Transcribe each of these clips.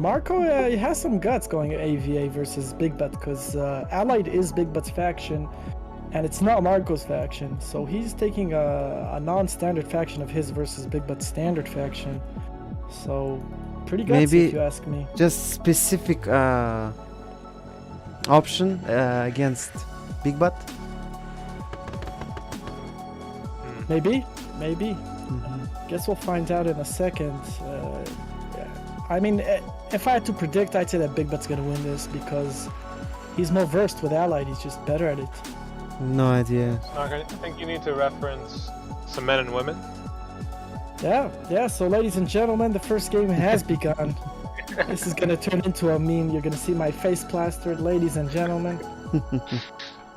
Marko, he has some guts going AVA versus BigButt, because Allied is BigButt's faction, and it's not Marko's faction. So he's taking a non-standard faction of his versus BigButt's standard faction. So pretty gutsy, Maybe if you ask me. just specific option against BigButt. Maybe. Mm-hmm. Guess we'll find out in a second. I mean, if I had to predict, I'd say that BigButt's gonna win this because he's more versed with Allied. He's just better at it. No idea. Snark, I think you need to reference some men and women. Yeah. So, ladies and gentlemen, the first game has begun. This is gonna turn into a meme. You're gonna see my face plastered, ladies and gentlemen.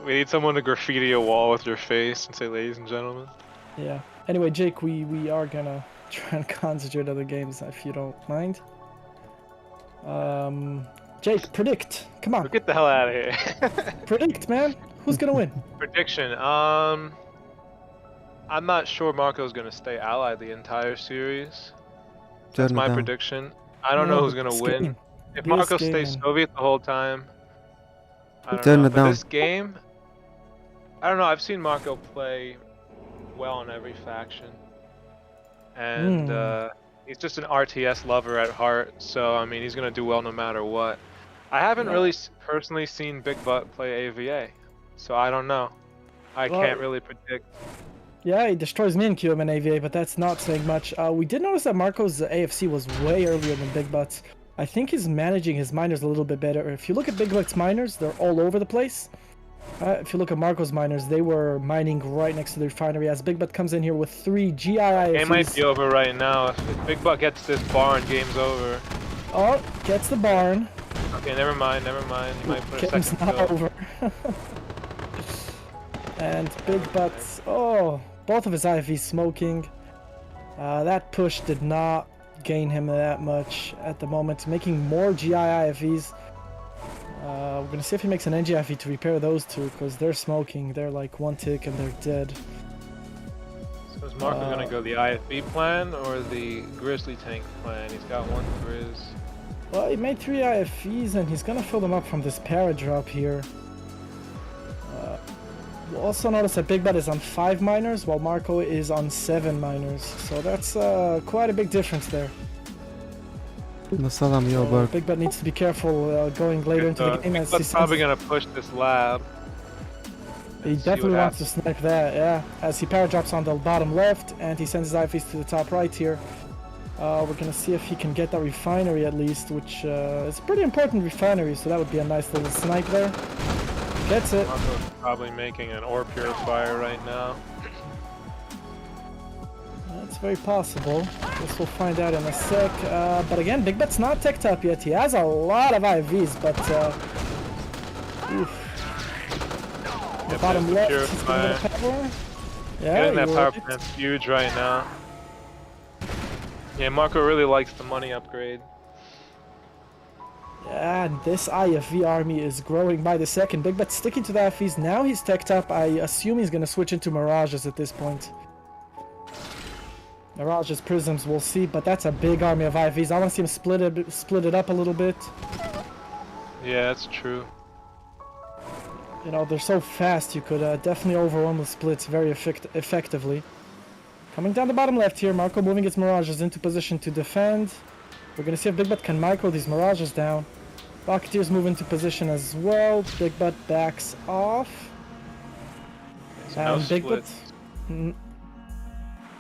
We need someone to graffiti a wall with your face and say, "Ladies and gentlemen." Yeah. Anyway, Jake, we are gonna try and concentrate on the games if you don't mind. Jake, predict. Come on. Get the hell out of here. Predict, man. Who's gonna win? Prediction. I'm not sure Marko's gonna stay allied the entire series. That's my prediction. I don't know who's gonna win. If Marko stays Soviet the whole time, I don't know. But this game, I don't know. I've seen Marko play well on every faction, and he's just an RTS lover at heart. So I mean, he's gonna do well no matter what. I haven't really personally seen BigButt play AVA, so I don't know. I can't really predict. Yeah, he destroys me and QM in AVA, but that's not saying much. We did notice that Marko's AFC was way earlier than BigButt's. I think he's managing his miners a little bit better. If you look at BigButt's miners, they're all over the place. If you look at Marko's miners, they were mining right next to the refinery. As BigButt comes in here with 3 GI IFCs. Game might be over right now. If BigButt gets this barn, game's over. Oh, gets the barn. Okay, never mind. He might put a Game's second not kill. over. And BigButt, both of his IFVs smoking. That push did not gain him that much at the moment, making more GI IFVs. We're gonna see if he makes an NG IFV to repair those two, because they're smoking. They're like 1 tick and they're dead. So is Marko gonna go the IFV plan or the Grizzly tank plan? He's got 1 Grizz. Well, he made 3 IFVs and he's gonna fill them up from this paradrop here. You'll also notice that BigButt is on 5 miners while Marko is on 7 miners. So that's quite a big difference there. BigButt needs to be careful going later into the game. BigButt's probably gonna push this lab. He definitely wants to snipe that, yeah. As he paradrops on the bottom left and he sends his IFVs to the top right here. We're gonna see if he can get that refinery at least, which is a pretty important refinery, so that would be a nice little snipe there. Gets it. Marko's probably making an ore purifier right now. That's very possible. Guess we'll find out in a sec. But again, BigButt's not teched up yet. He has a lot of IVs, but the bottom left, he's gonna get a power. Yeah, getting that power plant's huge right now. Yeah, Marko really likes the money upgrade. Yeah, and this IFV army is growing by the second. BigButt's sticking to the IFVs. Now he's teched up. I assume he's gonna switch into Mirages at this point. Mirages, Prisms, we'll see, but that's a big army of IVs. I want to see him split it up a little bit. Yeah, that's true. You know, they're so fast, you could definitely overwhelm the splits very effectively. Coming down the bottom left here, Marko moving his Mirages into position to defend. We're gonna see if BigButt can micro these Mirages down. Rocketeers move into position as well. BigButt backs off. And BigButt...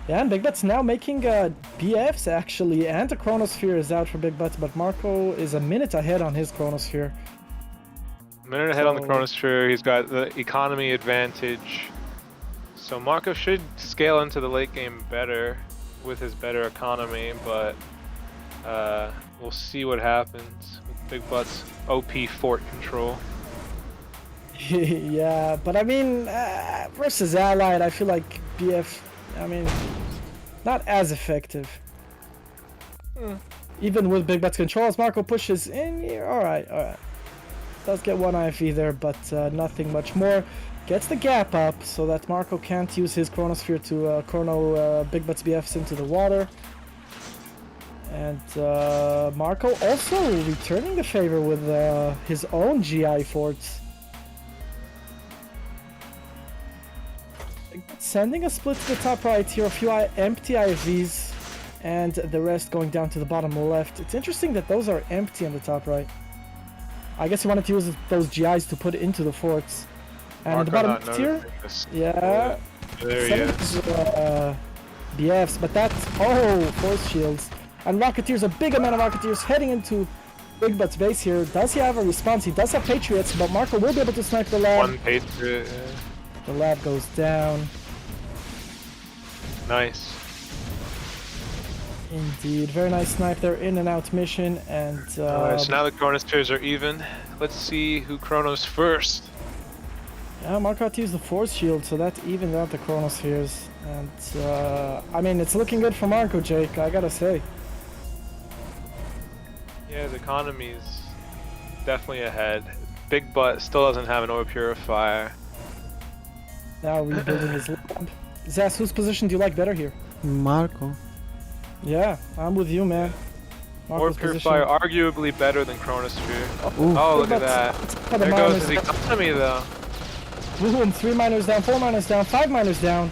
Yeah, and BigButt's now making BFs actually, and the Chronosphere is out for BigButt, but Marko is a minute ahead on his Chronosphere. A minute ahead on the Chronosphere, he's got the economy advantage. So Marko should scale into the late game better with his better economy, but we'll see what happens with BigButt's OP fort control. Yeah, but I mean, versus Allied, I feel like BF, I mean, not as effective. Even with BigButt's controls, Marko pushes in here. Alright. Does get 1 IFE there, but nothing much more. Gets the gap up so that Marko can't use his Chronosphere to chrono BigButt's BFs into the water. And Marko also returning the favor with his own GI forts. Sending a split to the top right here, a few empty IFVs, and the rest going down to the bottom left. It's interesting that those are empty on the top right. I guess he wanted to use those GIs to put into the forts. And at the bottom left here, yeah, there he is. BFs, but that's, oh, force shields. And Rocketeers, a big amount of Rocketeers heading into BigButt's base here. Does he have a response? He does have Patriots, but Marko will be able to snipe the lab. One Patriot, yeah. The lab goes down. Nice. Indeed, very nice snipe there, in and out mission, and Alright, so now the Chronospheres are even. Let's see who Chronos first. Yeah, Marko had to use the force shield, so that evened out the Chronospheres. And I mean, it's looking good for Marko, Jake, I gotta say. Yeah, his economy's definitely ahead. BigButt still doesn't have an ore purifier. Now rebuilding his lab. Zhas, whose position do you like better here? Marko. Yeah, I'm with you, man. Ore purifier arguably better than Chronosphere. Oh, look at that. The There goes his economy though. Boom, 3 miners down, 4 miners down, 5 miners down.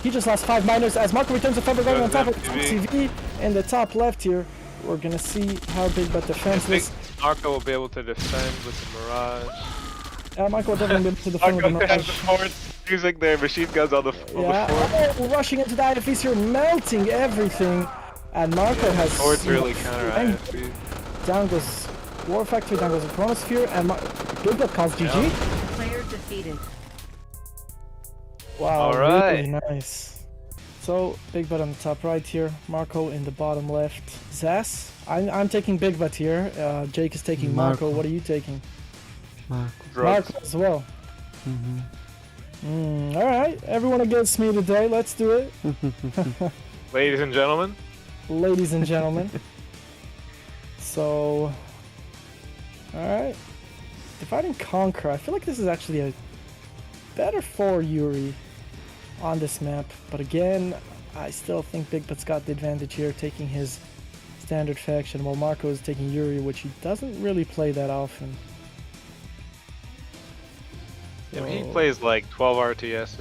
He just lost 5 miners as Marko returns the favor going on top of TV in the top left here. We're gonna see how BigButt defends this. Marko will be able to defend with the Mirage. Yeah, Marko will definitely be able to defend with the Marko has the Mirage. forts using their machine guns on the fort. Oh, rushing into the IFVs here, melting everything. And Marko has... Forts really counter IFV. Down goes War Factory, down goes the Chronosphere, and BigButt calls GG. Player defeated. Wow, Alright. really nice. So, BigButt on the top right here, Marko in the bottom left. Zhas, I'm taking BigButt here, Jake is taking Marko. What are you taking? Marko. Marko as well. Alright, everyone against me today, let's do it. Ladies and gentlemen. Ladies and gentlemen. So, alright. Divide and Conquer, I feel like this is actually a better for Yuri on this map, but again, I still think BigButt's got the advantage here, taking his standard faction, while Marko is taking Yuri, which he doesn't really play that often. Yeah, he plays like 12 RTSs.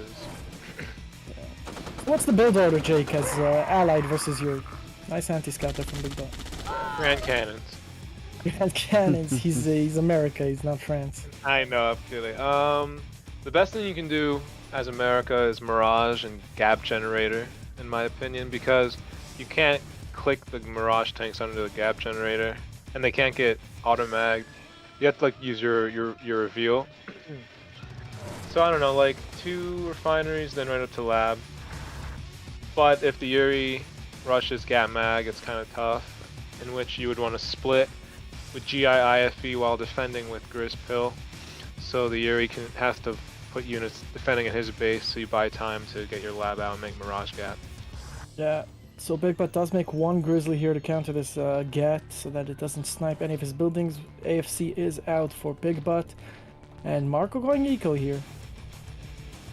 What's the build order, Jake, as Allied versus Yuri? Nice anti-scout there from BigButt. Grand Cannons. Grand Cannons, he's America, he's not France. I know, absolutely. The best thing you can do as America is Mirage and Gap Generator, in my opinion, because you can't click the Mirage tanks under the Gap Generator, and they can't get auto-magged. You have to like use your reveal. So I don't know, like 2 refineries, then right up to lab. But if the Yuri rushes Gap Mag, it's kind of tough, in which you would want to split with GI IFE while defending with Grizz Pill. So the Yuri has to put units defending at his base, so you buy time to get your lab out and make Mirage Gap. Yeah, so BigButt does make 1 Grizzly here to counter this Gat, so that it doesn't snipe any of his buildings. AFC is out for BigButt, and Marko going eco here.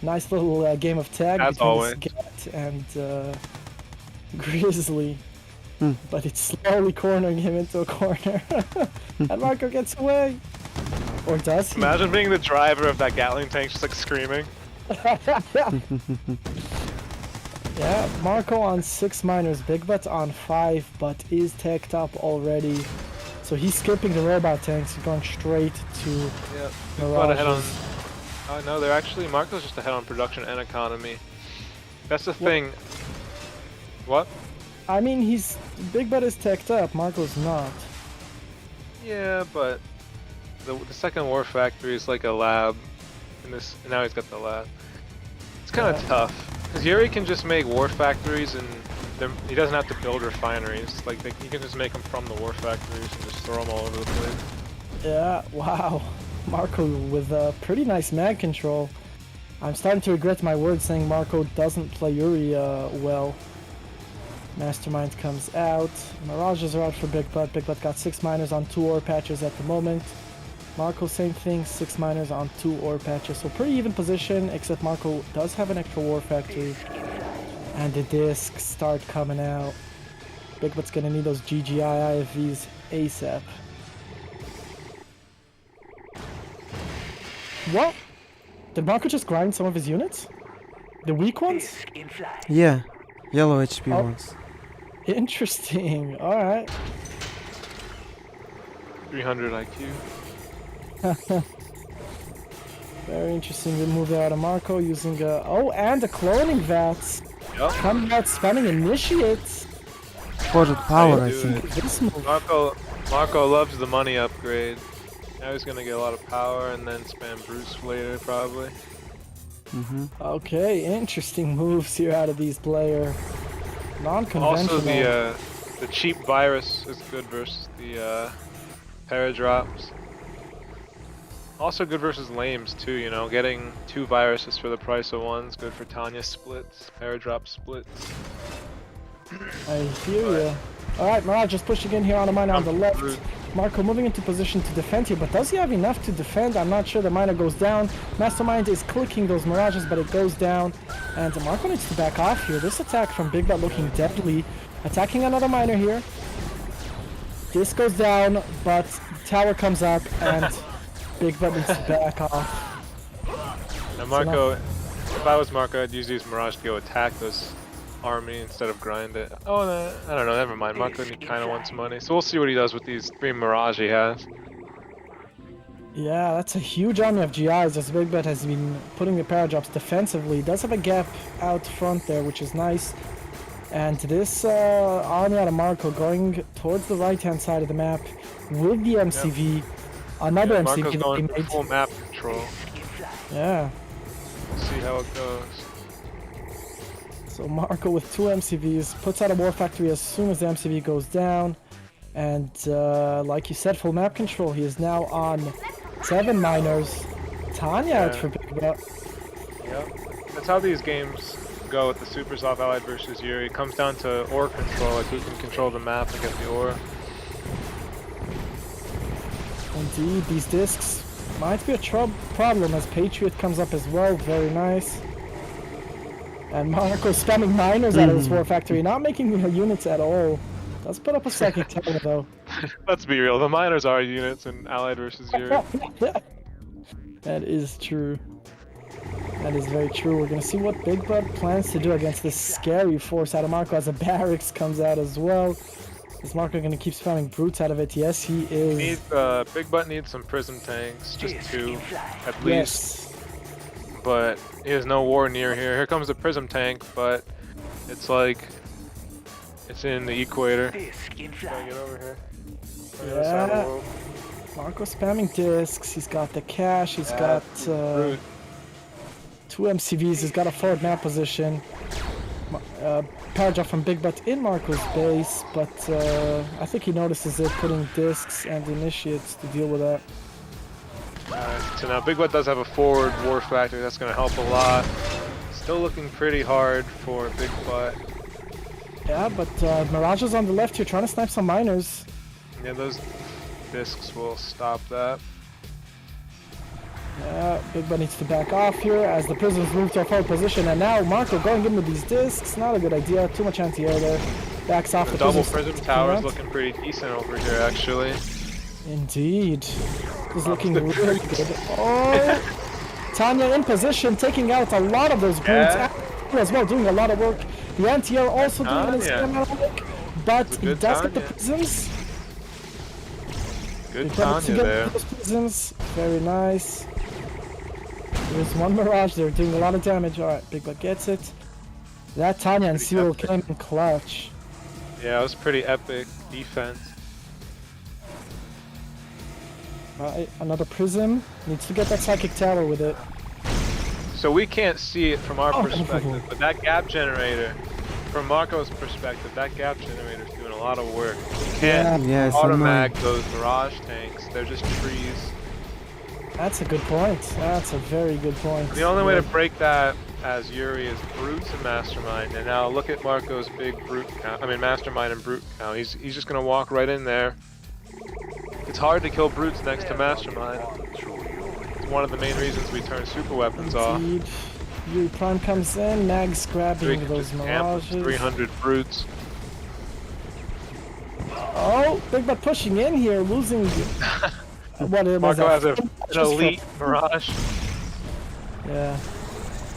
Nice little game of tag As between always. this Gat and Grizzly, but it's slowly cornering him into a corner, and Marko gets away. Or does he? Imagine being the driver of that Gatling tank just like screaming. Yeah, Marko on 6 miners, BigButt on 5, but is teched up already. So he's skipping the robot tanks, going straight to Yeah, Mirages. ahead on. Oh no, they're actually Marko's just ahead on production and economy. That's the thing. What? I mean, BigButt is teched up, Marko's not. Yeah, but the second war factory is like a lab, and now he's got the lab. It's kind of tough because Yuri can just make war factories, and he doesn't have to build refineries. Like he can just make them from the war factories and just throw them all over the place. Yeah, wow. Marko with a pretty nice mag control. I'm starting to regret my words saying Marko doesn't play Yuri well. Mastermind comes out. Mirages are out for BigButt. BigButt got 6 miners on 2 ore patches at the moment. Marko, same thing, 6 miners on 2 ore patches. So pretty even position, except Marko does have an extra war factory. And the discs start coming out. BigButt's gonna need those GGI IFVs ASAP. What? Did Marko just grind some of his units? The weak ones? Yeah. Yellow HP Oh. ones. Interesting. Alright. 300 IQ. Very interesting. We move out of Marko using a... Oh, and the cloning VATs. Yup. Coming out spamming initiates. Spotted power, I do think. This move. Marko loves the money upgrade. Now he's gonna get a lot of power and then spam Bruce later probably. Okay, interesting moves here out of these player. Non-conventional. Also the cheap virus is good versus the paradrops. Also good versus lames too, you know, getting 2 viruses for the price of 1 is good for Tanya splits, paradrop splits. I hear ya. Alright, Mirage just pushing in here on a miner on the left. Brute. Marko moving into position to defend here, but does he have enough to defend? I'm not sure. The miner goes down. Mastermind is clicking those Mirages, but it goes down. And Marko needs to back off here. This attack from BigButt looking deadly. Attacking another miner here. This goes down, but tower comes up and BigButt needs to back off. Now Marko, if I was Marko, I'd use these Mirage to go attack this army instead of grind it. Oh, no, I don't know, never mind. Marko kind of wants money, so we'll see what he does with these 3 Mirage he has. Yeah, that's a huge army of GIs as BigButt has been putting the paradrops defensively. He does have a gap out front there, which is nice. And this army out of Marko going towards the right-hand side of the map with the MCV. Another Yeah, MCV Marko's that going he for made. full map control. Yeah. We'll see how it goes. So Marko with 2 MCVs puts out a war factory as soon as the MCV goes down. And like you said, full map control. He is now on 7 miners. Tanya out for BigButt. Yep. That's how these games go with the Super Soft Allied versus Yuri. It comes down to ore control, like who can control the map and get the ore. Indeed, these discs might be a problem as Patriot comes up as well. Very nice. And Marko spamming miners out of this war factory, not making units at all. Does put up a psychic tower though. Let's be real, the miners are units in Allied versus Yuri. That is true. That is very true. We're gonna see what BigButt plans to do against this scary force out of Marko as a barracks comes out as well. Is Marko gonna keep spamming brutes out of it? Yes, he is. BigButt needs some prism tanks, just 2 at least. Yes. But he has no war near here. Here comes the prism tank, but it's like it's in the equator. Gotta get over here. Yeah. Marko spamming discs. He's got the cash. He's got 2 MCVs. He's got a forward map position. Paradrop from BigButt in Marko's base, but I think he notices it, putting discs and initiates to deal with that. Alright, so now BigButt does have a forward war factory. That's gonna help a lot. Still looking pretty hard for BigButt. Yeah, but Mirage is on the left here, trying to snipe some miners. Yeah, those discs will stop that. Yeah, BigButt needs to back off here as the prisoners move to a forward position, and now Marko going in with these discs. Not a good idea. Too much anti-air there. Backs off the double prisoners. prism tower is looking pretty decent over here, actually. Indeed. This is looking really good. Oh! Tanya in position, taking out a lot of those brutes. As well, doing a lot of work. The anti-air also doing his amount of work, but he does get the prisms. Good Tanya there. Those prisms. Very nice. There's 1 Mirage there doing a lot of damage. Alright, BigButt gets it. That Tanya and Cyril came in clutch. Yeah, it was pretty epic defense. Another prism. Needs to get that psychic tower with it. So we can't see it from our perspective, but that gap generator, from Marko's perspective, that gap generator is doing a lot of work. You can't automag those Mirage tanks. They're just trees. That's a good point. That's a very good point. The only way to break that as Yuri is brutes and mastermind. And now look at Marko's big brute count. I mean mastermind and brute count. He's just gonna walk right in there. It's hard to kill brutes next to mastermind. It's one of the main reasons we turn super weapons off. Yuri Prime comes in, Mag's grabbing those Mirages. 300 brutes. Oh, Big Butt pushing in here, losing. What it was? Marko has an just elite Mirage. Yeah.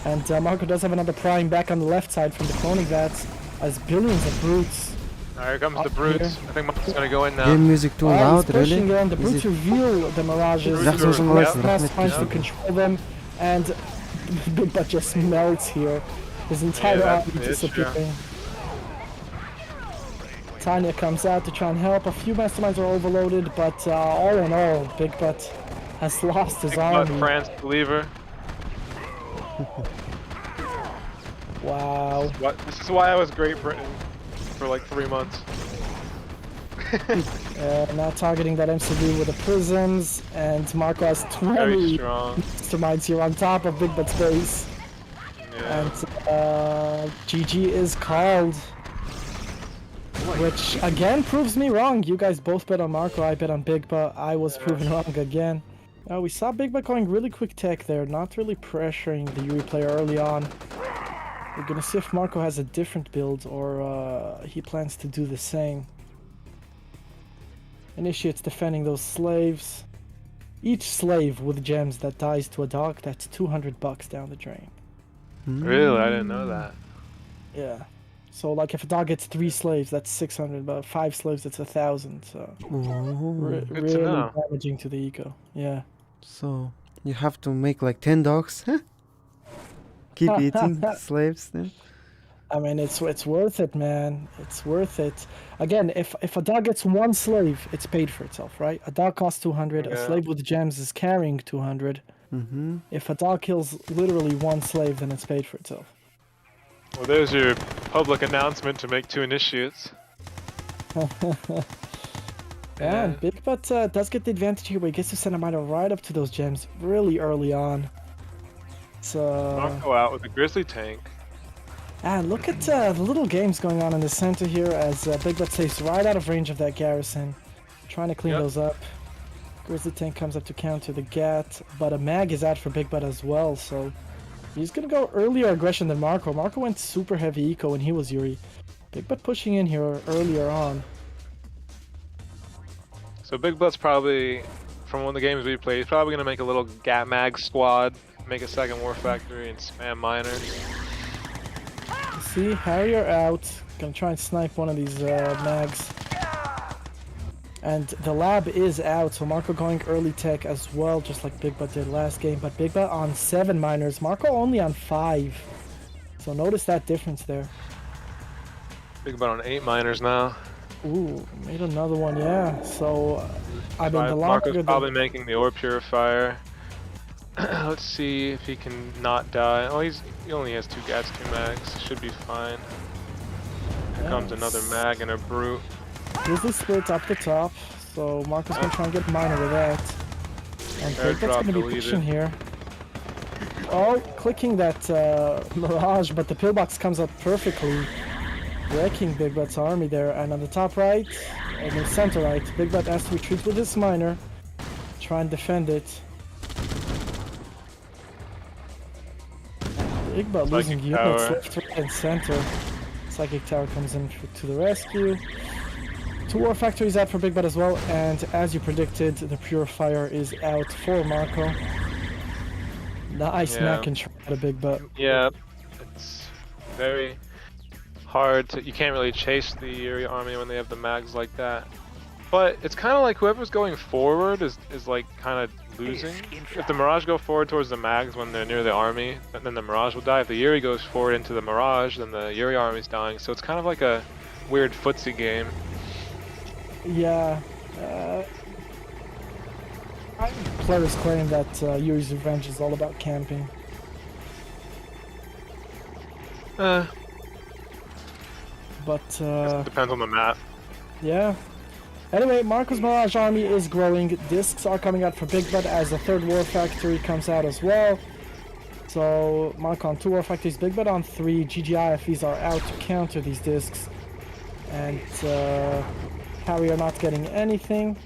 And Marko does have another prime back on the left side from the cloning vats, as billions of brutes. Here comes the Up brutes. here. I think Marko's gonna go in now. Game music too He's loud, pushing really? in. The brutes reveal the mirages. Zhasulan Tries to control them, and Big Butt just melts here. His entire army disappearing. Tanya comes out to try and help. A few masterminds are overloaded, but all in all, Big Butt has lost his army. France believer. Wow. This is why I was Great Britain for like 3 months. Now targeting that MCV with the prisms, and Marko has 20 Very strong. masterminds here on top of Big Butt's base. Yeah. And GG is called. Which again proves me wrong. You guys both bet on Marko, I bet on Big Butt. I was proven wrong again. We saw Big Butt going really quick tech there, not really pressuring the Yuri player early on. We're gonna see if Marko has a different build or he plans to do the same. Initiates defending those slaves. Each slave with gems that dies to a dog, that's 200 bucks down the drain. Really? I didn't know that. Yeah. So like if a dog gets 3 slaves, that's 600, but 5 slaves, it's 1,000. So really know. damaging to the eco. Yeah. So you have to make like 10 dogs. Keep eating slaves then. I mean, it's worth it, man. It's worth it. Again, if a dog gets 1 slave, it's paid for itself, right? A dog costs 200. A slave with gems is carrying 200. If a dog kills literally 1 slave, then it's paid for itself. Well, there's your public announcement to make 2 initiates. Yeah, and Big Butt does get the advantage here, where he gets to send a miner right up to those gems really early on. So Marko out with a grizzly tank. And look at the little games going on in the center here, as Big Butt stays right out of range of that garrison, trying to clean those up. Grizzly tank comes up to counter the Gat, but a mag is out for Big Butt as well, so he's gonna go earlier aggression than Marko. Marko went super heavy eco when he was Yuri. Big Butt pushing in here earlier on. So Big Butt's probably, from one of the games we played, he's probably gonna make a little Gat mag squad, make a second war factory, and spam miners. See, Harrier out. Gonna try and snipe one of these mags. And the lab is out, so Marko going early tech as well, just like Big Butt did last game. But Big Butt on 7 miners, Marko only on 5. So notice that difference there. Big Butt on 8 miners now. Ooh, made another one, yeah. So, I mean, the longer Marko's probably making the ore purifier. Let's see if he can not die. Oh, he only has 2 Gats, 2 mags. Should be fine. Here comes another mag and a brute. Grizzly split up the top, so Marko's gonna try and get miner with that. And Big Butt's gonna be pushing here. Oh, clicking that Mirage, but the pillbox comes up perfectly, wrecking Big Butt's army there. And on the top right, and the center right, Big Butt has to retreat with his miner, try and defend it. Big Butt losing units left, right, and center. Psychic Tower comes in to the rescue. 2 war factories out for Big Butt as well, and as you predicted, the purifier is out for Marko. Nice neck and try to Big Butt. Yeah, it's very hard to. You can't really chase the Yuri army when they have the mags like that. But it's kind of like whoever's going forward is like kind of losing. If the Mirage go forward towards the mags when they're near the army, then the Mirage will die. If the Yuri goes forward into the Mirage, then the Yuri army's dying. So it's kind of like a weird footsie game. Yeah. Players claim that Yuri's Revenge is all about camping. But depends on the map. Yeah. Anyway, Marko's Mirage army is growing. Discs are coming out for Big Butt as the 3rd war factory comes out as well. So Marko on 2 war factories, Big Butt on 3. GGIFEs are out to counter these discs. And Harry are not getting anything.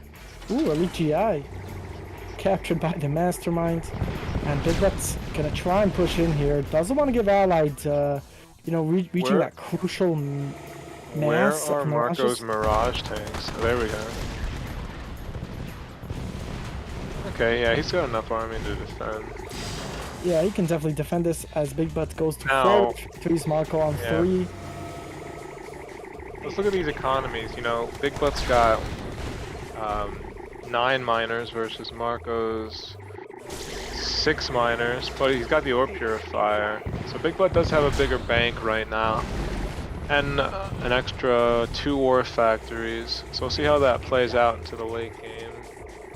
Ooh, Elite GI. Captured by the Mastermind. And Big Butt's gonna try and push in here. Doesn't want to give Allied, reaching that crucial Where mass are of Marko's mirages. Mirage tanks? Oh, there we go. Okay, yeah, he's got enough army to defend. Yeah, he can definitely defend this as Big Butt goes to Now- 4 victories, Marko on Yeah. 3. Let's look at these economies. You know, Big Butt's got 9 miners versus Marko's 6 miners, but he's got the ore purifier. So Big Butt does have a bigger bank right now. And an extra 2 ore factories. So we'll see how that plays out into the late game.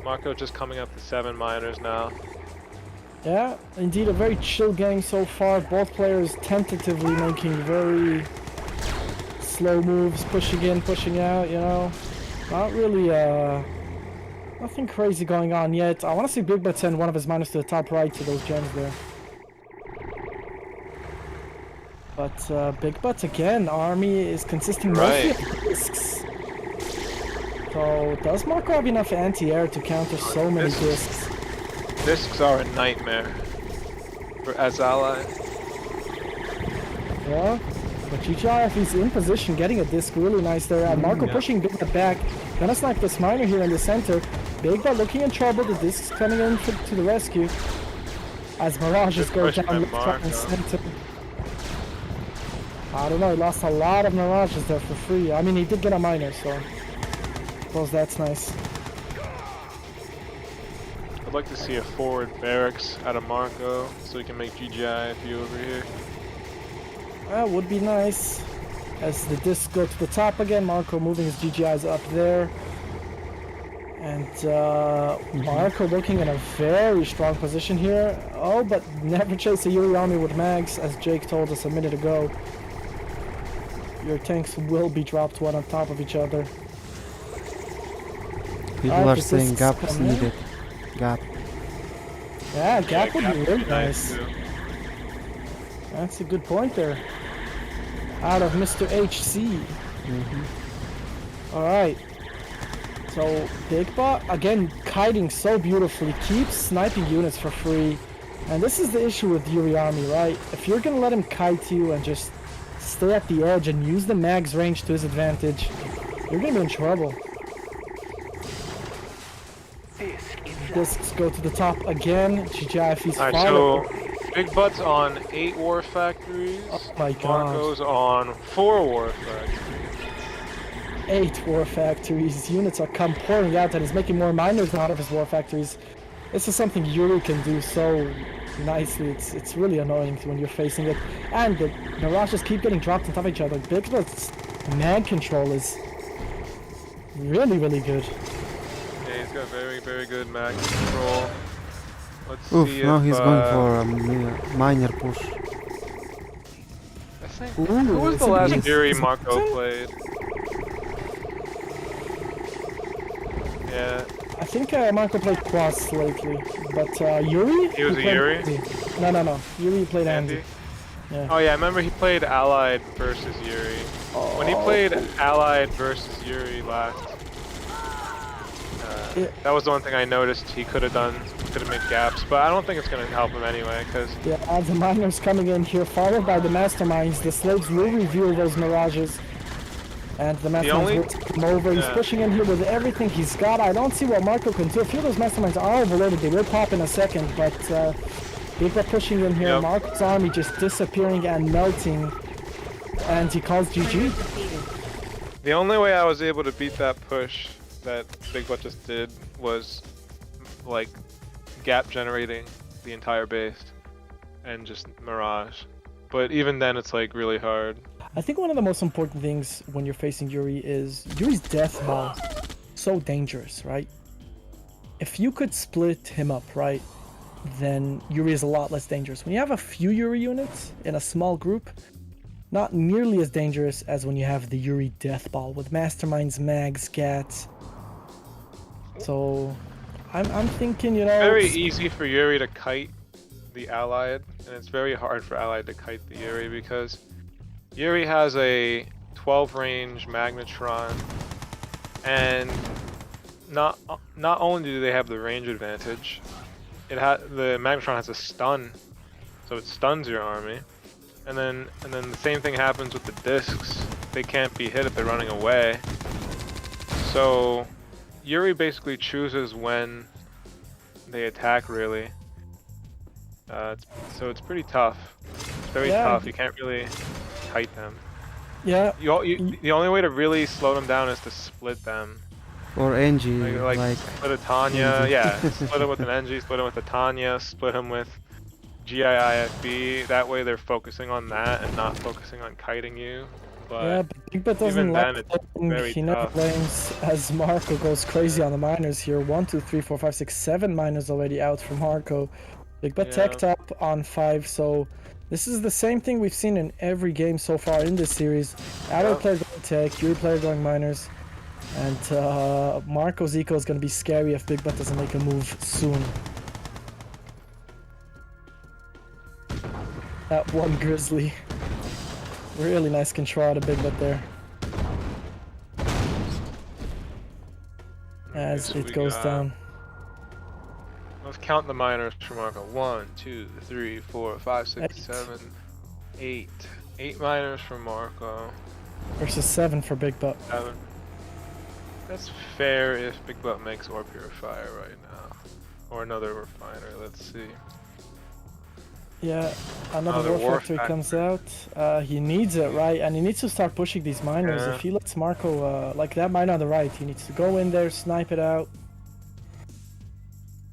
Marko just coming up to 7 miners now. Yeah, indeed a very chill game so far. Both players tentatively making very slow moves, pushing in, pushing out, you know. Not really, nothing crazy going on yet. I want to see Big Butt send one of his miners to the top right to those gems there. But Big Butt again, army is consisting mostly of discs. So does Marko have enough anti-air to counter so many discs? Discs are a nightmare as ally. Yeah, but GGIF is in position, getting a disc really nice there. And Marko pushing Big Butt back. Gonna snipe this miner here in the center. Big Butt looking in trouble, the discs coming in to the rescue. As Mirages Good go push by down left, right, and Marko. center. I don't know, he lost a lot of Mirages there for free. I mean, he did get a miner, so I suppose that's nice. I'd like to see a forward barracks out of Marko so he can make GGIF over here. That would be nice. As the discs go to the top again, Marko moving his GGIs up there. And Marko looking in a very strong position here. Oh, but never chase a Yuri army with mags, as Jake told us a minute ago. Your tanks will be dropped one on top of each other. People Alright, are the saying discs gap is come in. needed. Gap. Yeah, gap would be really nice. too. That's a good point there. Out of Mr. HC. Alright. So, Big Butt, again, kiting so beautifully, keeps sniping units for free. And this is the issue with Yuri Army, right? If you're gonna let him kite you and just stay at the edge and use the mag's range to his advantage, you're gonna be in trouble. Discs go to the top again. GGIF's Alright, so Big Butt's on 8 war factories. Oh my god. Marko's on 4 war factories. 8 war factories. Units are come pouring out and he's making more miners out of his war factories. This is something Yuri can do so nicely. It's really annoying when you're facing it. And the Mirages keep getting dropped on top of each other. Big Butt's mag control is really, really good. Yeah, he's got very, very good mag control. Let's Oof, see now if, he's going for a miner push. I think, Ooh, who was it's the a last big- Yuri it's a Marko big- played? Yeah, I think Marko played Quas lately, but Yuri? He was a played Yuri? Andy. No. Yuri played Andy. Andy? Yeah. Oh yeah, I remember he played Allied versus Yuri. When he played Allied versus Yuri last, that was the one thing I noticed he could have done. He could have made gaps, but I don't think it's going to help him anyway, because Yeah, the miners coming in here, followed by the masterminds. The slaves will reveal those mirages. And the masterminds only- will take him over. He's yeah. pushing in here with everything he's got. I don't see what Marko can do. A few of those masterminds are overloaded. They will pop in a second, but people are pushing in here. Yep. Marko's army just disappearing and melting. And he calls Player GG. defeated. the only way I was able to beat that push that Big Butt just did was like gap generating the entire base and just Mirage. But even then it's like really hard. I think one of the most important things when you're facing Yuri is Yuri's death ball. So dangerous, right? If you could split him up, right, then Yuri is a lot less dangerous. When you have a few Yuri units in a small group, not nearly as dangerous as when you have the Yuri death ball with masterminds, mags, gats. So I'm thinking, you know, Very easy for Yuri to kite the Allied, and it's very hard for Allied to kite the Yuri because Yuri has a 12 range magnetron, and not only do they have the range advantage, the magnetron has a stun, so it stuns your army, and then the same thing happens with the discs. they can't be hit if they're running away. So Yuri basically chooses when they attack, really. So it's pretty tough. It's very tough. You can't really kite them. Yeah. The only way to really slow them down is to split them. Or NG, like split a Tanya. Yeah, split them with an NG, split them with a Tanya, split them with GIIFB. That way they're focusing on that and not focusing on kiting you. But yeah, but BigButt doesn't like very he never blames as Marko goes crazy on the miners here. 1, 2, 3, 4, 5, 6, 7 miners already out from Marko. BigButt teched up on 5, so this is the same thing we've seen in every game so far in this series. Alert player going tech, Yuri player going miners, and Marko's eco is going to be scary if BigButt doesn't make a move soon. That one Grizzly. Really nice control out of BigButt there. As it goes down. Let's count the miners for Marko. 1, 2, 3, 4, 5, 6, 7, 8. 8 miners for Marko. Versus 7 for BigButt. 7. That's fair if BigButt makes ore purifier right now. Or another refiner, let's see. Yeah, another war factory comes out. He needs it, right? And he needs to start pushing these miners. If he lets Marko, like that miner on the right, he needs to go in there, snipe it out.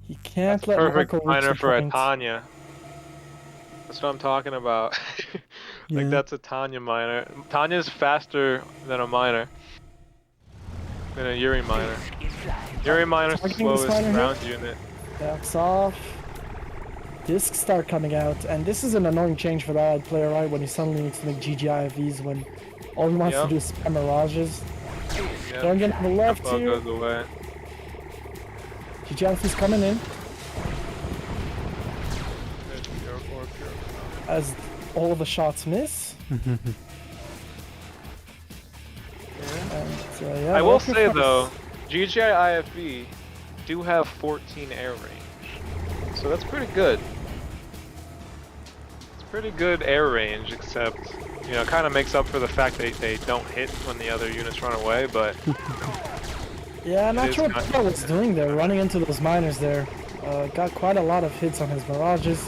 He can't let Marko miner for a Tanya. That's what I'm talking about. Like that's a Tanya miner. Tanya's faster than a miner. Than a Yuri miner. Yuri miner's the slowest round unit. That's off. Discs start coming out, and this is an annoying change for the allied player, right? When he suddenly needs to make GGIVs when all he wants to do is spam mirages. Going in on the left here. Goes away. GGIVs coming in. As all the shots miss. And, I will say though, GGIFB do have 14 air range, so that's pretty good. Pretty good air range, except, you know, kind of makes up for the fact that they don't hit when the other units run away, but... Yeah, I'm not sure what BigButt was doing there, running into those miners there. Got quite a lot of hits on his mirages.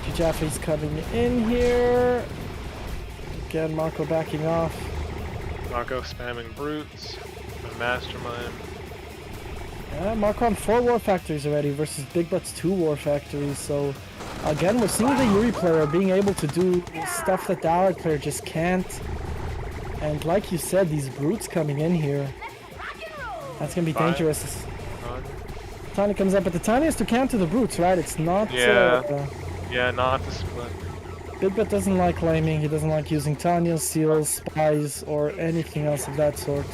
GGIF's coming in here. Again, Marko backing off. Marko spamming brutes, the mastermind. Yeah, Marko on 4 war factories already versus BigButt's 2 war factories, so... Again, we're seeing the Yuri player being able to do stuff that the Alert player just can't. And like you said, these brutes coming in here, that's going to be dangerous. Tiny comes up, but the Tiny has to counter the brutes, right? It's not... yeah, not to split. BigButt doesn't like laming, he doesn't like using Tanyas, seals, spies, or anything else of that sort.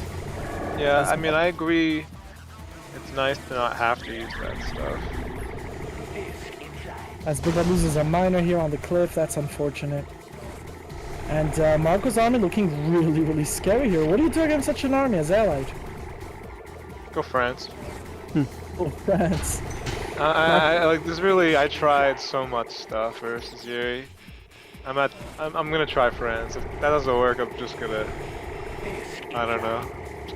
Yeah, I mean, I agree. It's nice to not have to use that stuff. As BigButt loses a miner here on the cliff, that's unfortunate. And Marko's army looking really, really scary here. What do you do against such an army as allied? Go France. Go France. I like this. Really, I tried so much stuff versus Yuri. I'm gonna try France. If that doesn't work, I'm just gonna. I don't know.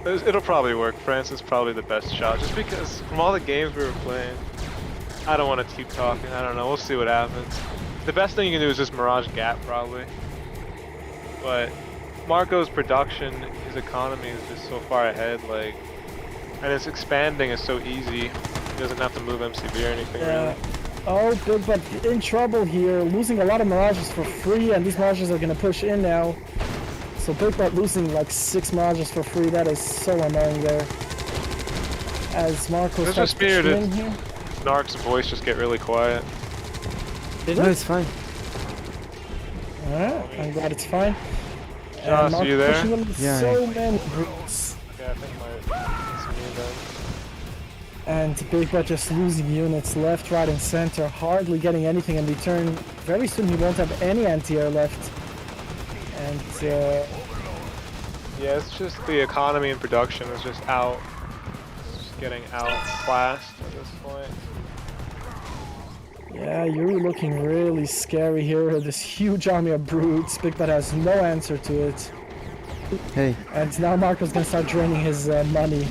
It'll probably work. France is probably the best shot, just because from all the games we were playing. I don't want to keep talking. I don't know. We'll see what happens. The best thing you can do is just Mirage Gap, probably. But Marko's production, his economy is just so far ahead, like, and his expanding is so easy. He doesn't have to move MCB or anything. Really. Oh, BigButt in trouble here, losing a lot of mirages for free, and these mirages are gonna push in now. So BigButt losing like 6 mirages for free. That is so annoying there. As Marko starts pushing in here. Snark's voice just get really quiet. No, it's fine. Alright, I'm glad it's fine. Zhas, are you there? Yeah. So many brutes. Okay, I think it's me then. And BigButt just losing units left, right, and center, hardly getting anything in return. Very soon he won't have any anti-air left. And yeah, it's just the economy and production is just out. It's just getting outclassed at this point. Yeah, Yuri looking really scary here. This huge army of brutes. BigButt has no answer to it. Hey. And now Marco's gonna start draining his money.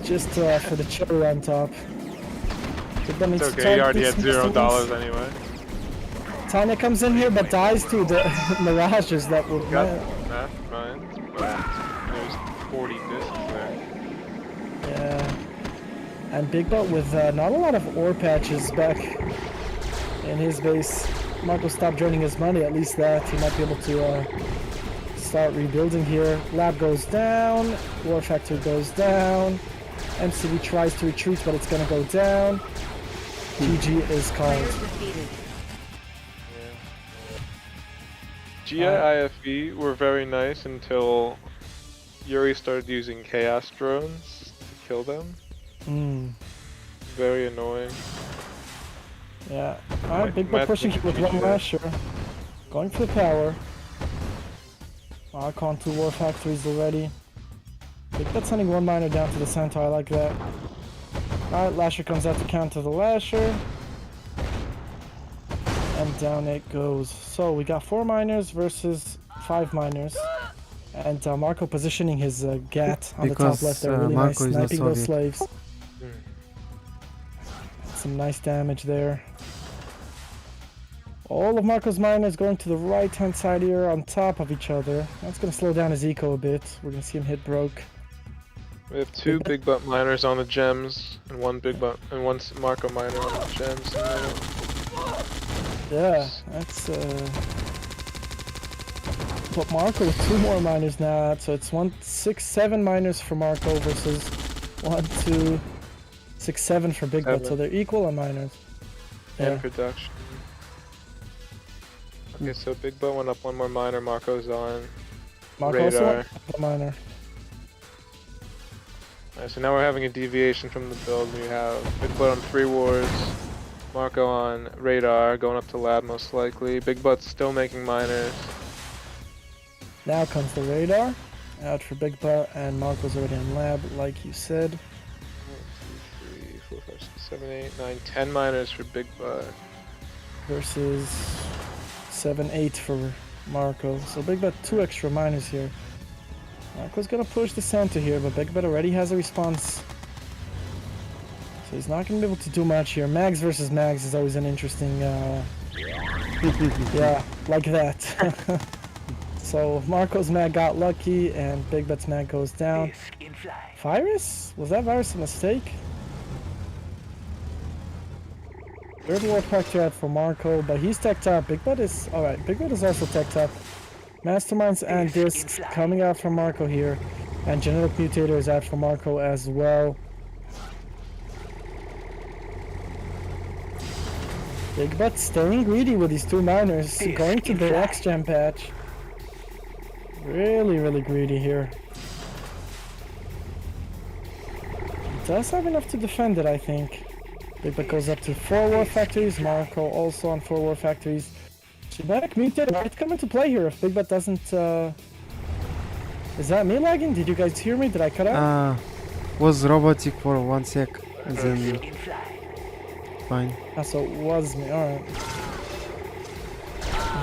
Just for the cherry on top. It's okay, he already had $0 anyway. Tanya comes in here but dies to the mirages that would Got that, right? But there's 40 discs there. Yeah. And Big Butt with not a lot of ore patches back in his base. Marko stopped draining his money, at least that. He might be able to start rebuilding here. Lab goes down, War Factory goes down. MCV tries to retreat, but it's gonna go down. GG is called. GIFE were very nice until Yuri started using chaos drones to kill them. Very annoying. Yeah. Alright, Big Butt pushing with one lasher. Going for the power. Marko on 2 War Factories already. Big Butt sending one miner down to the center, I like that. Alright, lasher comes out to counter the lasher. And down it goes. So we got 4 miners versus 5 miners. And Marko positioning his GAT on the top left there, really nice, sniping those slaves. Some nice damage there. All of Marko's miners going to the right hand side here on top of each other. That's going to slow down his eco a bit. We're going to see him hit broke. We have 2 Big Butt miners on the gems and one Marko miner on the gems. Yeah, that's but Marko with 2 more miners now, so it's 7 miners for Marko versus 1, 2, 6, 7 for Big Butt, so they're equal on miners. And production. Okay, so Big Butt went up 1 more miner, Marko's on Marko also radar. went up a miner. Alright, so now we're having a deviation from the build. We have Big Butt on 3 wars, Marko on radar, going up to lab most likely. Big Butt's still making miners. Now comes the radar. Out for Big Butt, and Marko's already in lab, like you said. 1, 2, 3, 4, 5, 6, 7, 8, 9, 10 miners for Big Butt. Versus 7, 8 for Marko. So Big Butt 2 extra miners here. Marko's gonna push the center here, but Big Butt already has a response. So he's not gonna be able to do much here. Mags versus Mags is always an interesting, yeah, like that. So Marko's mag got lucky, and Big Butt's mag goes down. Virus? Was that Virus a mistake? Third War Factory out for Marko, but he's teched up. Big Butt is alright. Big Butt is also teched up. Masterminds and discs coming out from Marko here, and Genetic Mutator is out for Marko as well. Big Butt staying greedy with these 2 miners, going to the next gem patch. Really, really greedy here. He does have enough to defend it, I think. Big Butt goes up to 4 War Factories, Marko also on 4 War Factories. Genetic Mutator might come into play here if Big Butt doesn't... Is that me lagging? Did you guys hear me? Did I cut out? Was robotic for 1 sec, and then... Fine. So it was me, alright.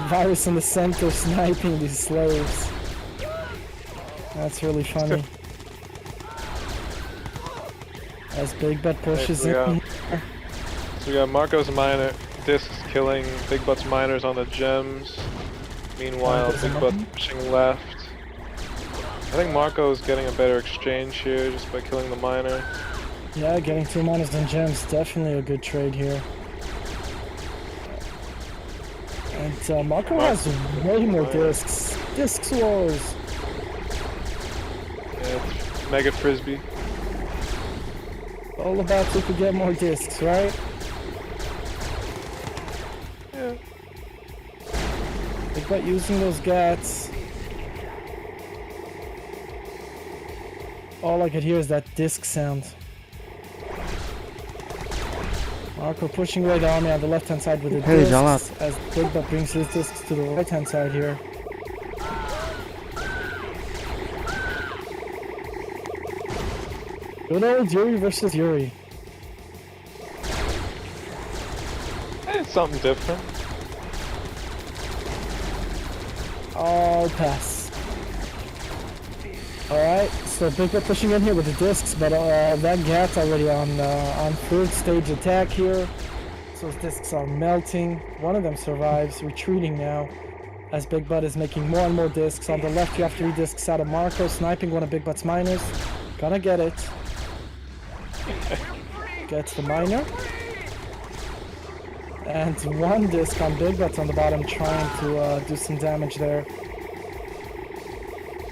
Virus in the center sniping these slaves. That's really funny. As Big Butt pushes in. So we got Marko's miner discs killing Big Butt's miners on the gems. Meanwhile, Big Butt pushing left. I think Marko's getting a better exchange here just by killing the miner. Yeah, getting 2 miners and gems, definitely a good trade here. And Marko has way more discs. Discs wars! Yeah, Mega Frisbee. All about who could get more discs, right? Yeah. Big Butt using those GATs. All I could hear is that disc sound. Marko pushing away the army on the left hand side with the discs as Big Butt brings his discs to the right hand side here. Good old Yuri versus Yuri. It's something different. I'll pass. Alright, so BigButt pushing in here with the discs, but that Gat's already on third stage attack here. So his discs are melting. One of them survives, retreating now, as BigButt is making more and more discs. On the left, you have 3 discs out of Marko, sniping one of BigButt's miners. Gonna get it. Gets the miner. And 1 disc on BigButt on the bottom, trying to do some damage there.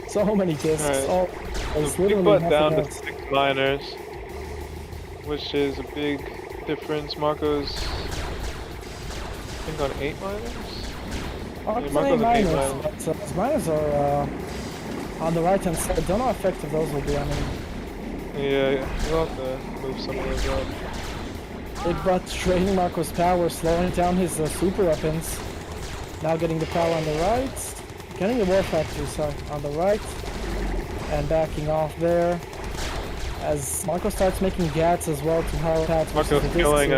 So many discs. Right. Oh, So BigButt down to 6 miners, which is a big difference. Marko's, I think, on 8 miners. Marko's on 8 miners, but his miners are on the right hand side. Don't know how effective those will be. I mean, yeah, we'll have to move some of those up. BigButt draining Marko's power, slowing down his super weapons. Now getting the power on the right. Getting the war factory, sorry, on the right. And backing off there. As Marko starts making gats as well to power pads. Marko's killing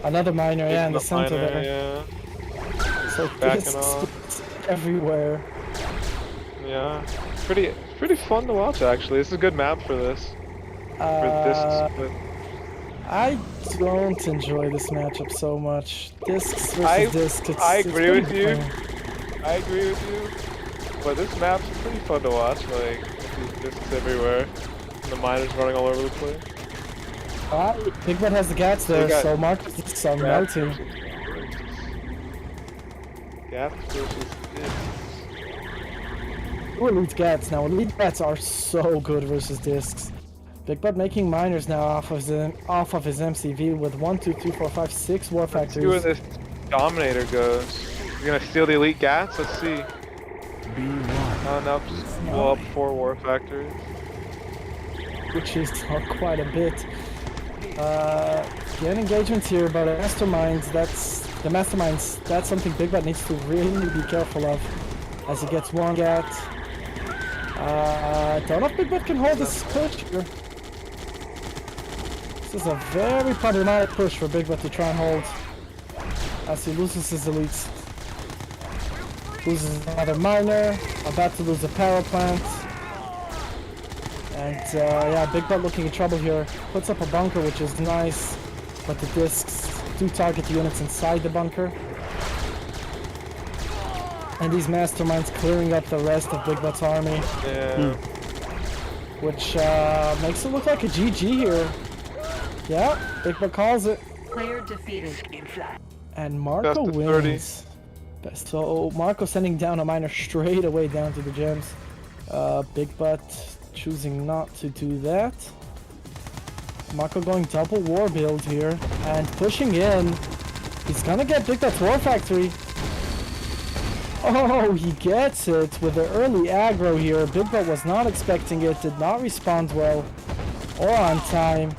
another miner, yeah, in the center miner, there. yeah. So Backing off. everywhere. Yeah, pretty fun to watch actually. This is a good map for this. For this split. I don't enjoy this matchup so much. Discs versus discs. I agree with you. I agree with you. But this map's pretty fun to watch. Like with these discs everywhere, and the miners running all over the place. BigButt has the gats there, so Marko's discs are melting. Gats versus discs. Who elite gats now? Elite gats are so good versus discs. BigButt making miners now off of his MCV with 1, 2, 3, 4, 5, 6 war factories. Let's see where this Dominator goes. He's gonna steal the elite gats. Let's see. Oh no, just blow up 4 war factories. Which is quite a bit. Get engagements here, but masterminds. That's something BigButt needs to really be careful of, as he gets 1 gat. Don't know if BigButt can hold this push here. This is a very problematic push for BigButt to try and hold, as he loses his elites. Loses another miner, about to lose a power plant. And yeah, BigButt looking in trouble here. Puts up a bunker, which is nice, but the discs do target the units inside the bunker. And these masterminds clearing up the rest of BigButt's army. Yeah. Which makes it look like a GG here. Yeah, BigButt calls it. Player defeated. And Marko wins. So Marko sending down a miner straight away down to the gems. BigButt choosing not to do that. Marko going double war build here and pushing in. He's gonna get BigButt's war factory. Oh, he gets it with the early aggro here. BigButt was not expecting it, did not respond well or on time.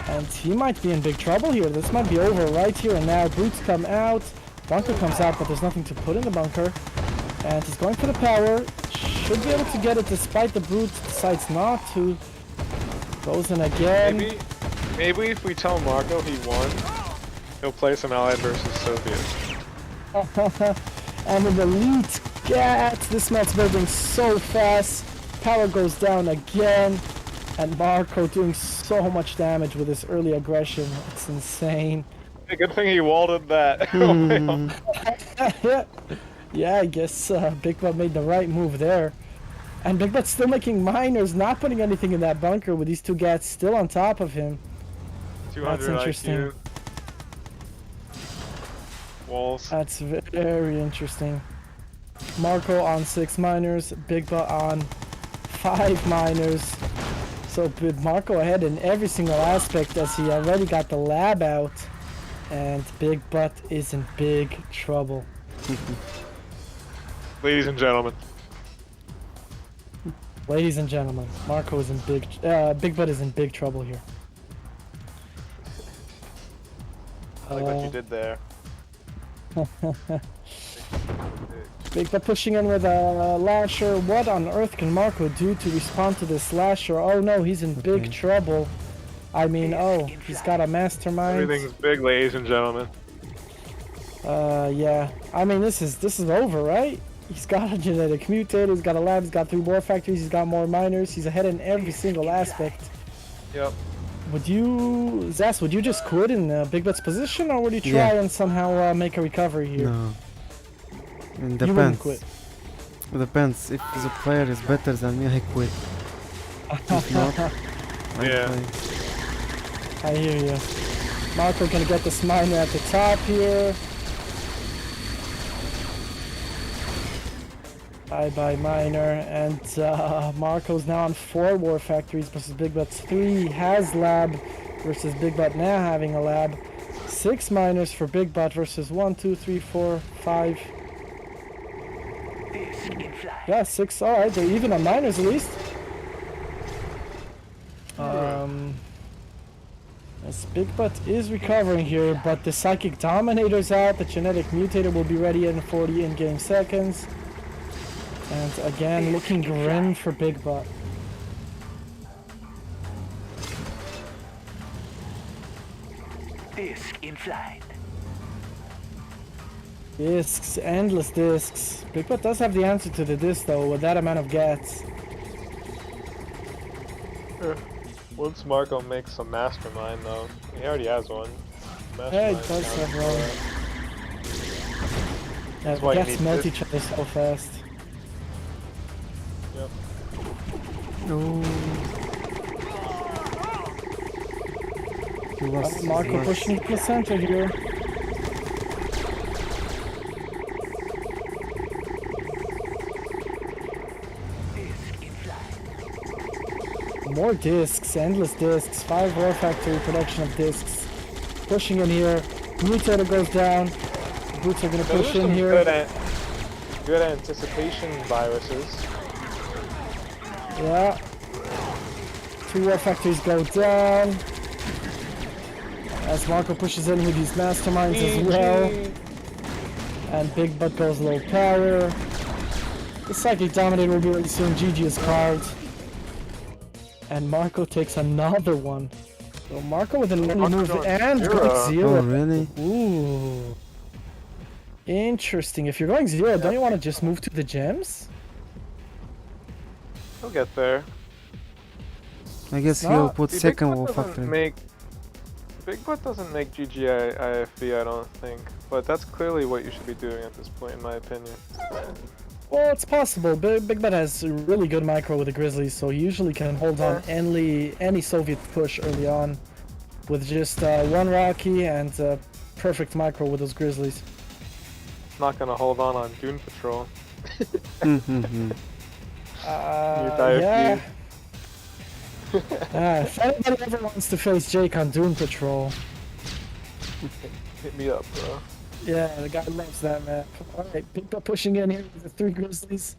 And he might be in big trouble here. This might be over right here and now. Brutes come out. Bunker comes out, but there's nothing to put in the bunker. And he's going for the power. Should be able to get it despite the brute decides not to. Goes in again. Maybe if we tell Marko he won, he'll play some Allied versus Soviet. And an elite gat. This map's building so fast. Power goes down again. And Marko doing so much damage with his early aggression. It's insane. Good thing he walled that. Yeah, I guess BigButt made the right move there. And BigButt's still making miners, not putting anything in that bunker with these 2 gats still on top of him. 200 That's interesting. IQ. Walls. That's very interesting. Marko on 6 miners, BigButt on 5 miners. So with Marko ahead in every single aspect as he already got the lab out. And BigButt is in big trouble. Ladies and gentlemen. Ladies and gentlemen, Marko is in BigButt is in big trouble here. I like what you did there. BigButt pushing in with a lasher. What on earth can Marko do to respond to this lasher? Oh no, he's in big trouble. I mean, oh, he's got a mastermind. Everything's big, ladies and gentlemen. Yeah. I mean, this is over, right? He's got a genetic mutator, he's got a lab, he's got 3 war factories, he's got more miners, he's ahead in every single aspect. Yep. Would you, Zhas, would you just quit in BigButt's position, or would you try and somehow make a recovery here? No. It You depends. wouldn't quit. It depends. If the player is better than me, I quit. If not, I Yeah. play. I hear you. Marko gonna get this miner at the top here. Bye miner, and Marko's now on 4 war factories versus BigButt's 3. He has lab versus BigButt now having a lab. 6 miners for BigButt versus 1, 2, 3, 4, 5. Yeah, 6. All right, they're even on miners at least. As BigButt is recovering here, but the Psychic Dominator's out. The Genetic Mutator will be ready in 40 in-game seconds. And again, looking grim for BigButt. Disc in flight. Discs, endless discs. BigButt does have the answer to the disc though, with that amount of gats. Once Marko makes a mastermind though, he already has one. Yeah, he does have one. Yeah, the why you gats need melt discs. each other so fast. Yep. No. He was Marko pushing to the center here. More discs, endless discs, 5 war factory production of discs. Pushing in here. Mutator goes down. Boots are gonna Those push are in some here. good anticipation viruses. Yeah. 2 war factories go down. As Marko pushes in with these masterminds as well. And BigButt goes low power. The Psychic Dominator will be ready soon. GG is carved. And Marko takes another one. So Marko with an early move and going 0. Oh, really? Ooh. Interesting. If you're going 0, don't you want to just move to the gems? He'll get there. I guess No, he'll put See, second BigButt wall doesn't factory. BigButt doesn't make GG IFV, I don't think. But that's clearly what you should be doing at this point, in my opinion. Well, it's possible. BigButt has a really good micro with the Grizzlies, so he usually can hold on any Soviet push early on with just 1 Rocky and perfect micro with those Grizzlies. Not gonna hold on Dune Patrol. Yeah. If anybody ever wants to face Jake on Doom Patrol, Hit me up, bro. yeah, the guy loves that map. Alright, BigButt pushing in here with the 3 Grizzlies.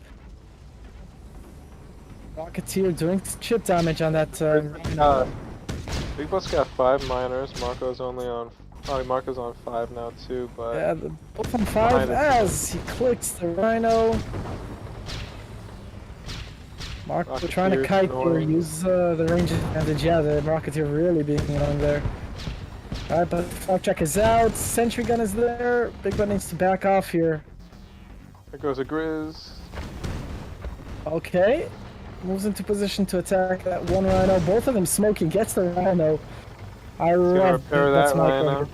Rocketeer doing chip damage on that. BigButt's got 5 miners. Marko's only on. Marko's on 5 now too, but Yeah, both on 5 behind it. as he clicks the Rhino. Marko trying to Rocketeer's kite here, annoying. use the range advantage. Yeah, the Rocketeer really being on there. Alright, but Fog Check is out, Sentry Gun is there. BigButt needs to back off here. there goes a Grizz. Okay, moves into position to attack that 1 Rhino. Both of them smoking, gets the Rhino. I love repair BigButt's that Marko. Rhino.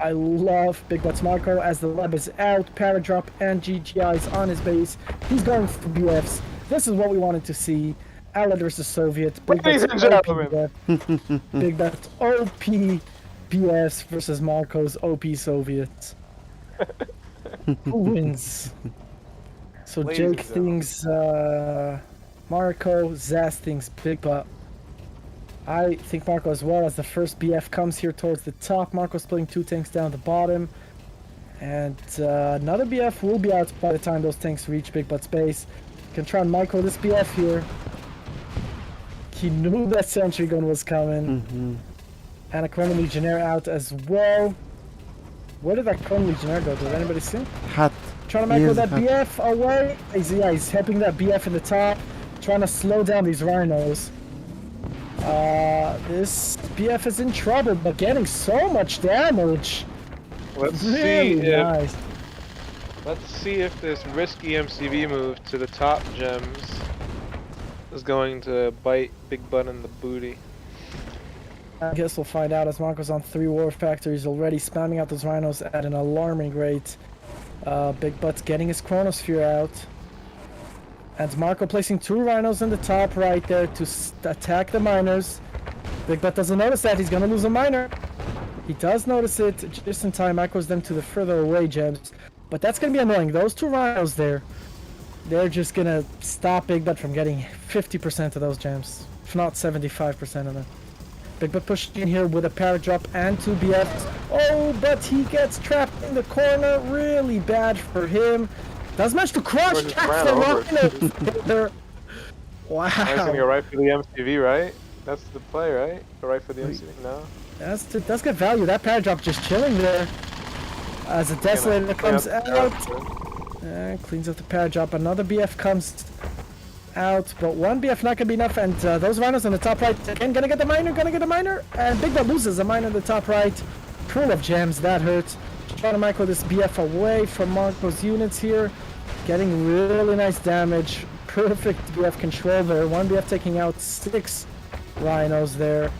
I love BigButt's Marko as the lab is out, Paradrop and GGI's on his base. He's going for BFs. This is what we wanted to see. Allied versus Soviet. Ladies and gentlemen. BigButt's OP BFs versus Marko's OP Soviets. Who wins? So Ladies Jake and gentlemen. thinks Marko, Zhas thinks BigButt. I think Marko as well, as the first BF comes here towards the top. Marko's putting 2 tanks down the bottom. And another BF will be out by the time those tanks reach BigButt's base. Can try and micro this BF here. He knew that sentry gun was coming. And a Chrono Legionnaire out as well. Where did that Chrono Legionnaire go? Did anybody see? Hat. Trying to He micro is that hat. BF away. He's helping that BF in the top. Trying to slow down these rhinos. This BF is in trouble, but getting so much damage. Let's Really see if nice. Let's see if this risky MCV move to the top gems is going to bite Big Butt in the booty. I guess we'll find out as Marko's on 3 war factories already, spamming out those rhinos at an alarming rate. Big Butt's getting his chronosphere out. And Marko placing 2 rhinos in the top right there to attack the miners. Big Butt doesn't notice that, he's gonna lose a miner. He does notice it just in time, echoes them to the further away gems. But that's gonna be annoying. Those 2 rhinos there, they're just gonna stop Big Butt from getting 50% of those gems. If not 75% of them. Big Butt pushing in here with a paradrap and 2 BFs. Oh, but he gets trapped in the corner. Really bad for him. Does manage to crush the rhino. Wow. He's gonna go right for the MCV, right? That's the play, right? Go right for the MCV? No? That's good value. That paradrap just chilling there. As a Desolator comes out. And cleans up the paradrap. Another BF comes out, but 1 BF not gonna be enough, and those rhinos on the top right again gonna get the miner, and Big Butt loses a miner in the top right. Pool of gems, that hurts. Trying to micro this BF away from Marko's units here, getting really nice damage. Perfect BF control there. 1 BF taking out 6 rhinos there.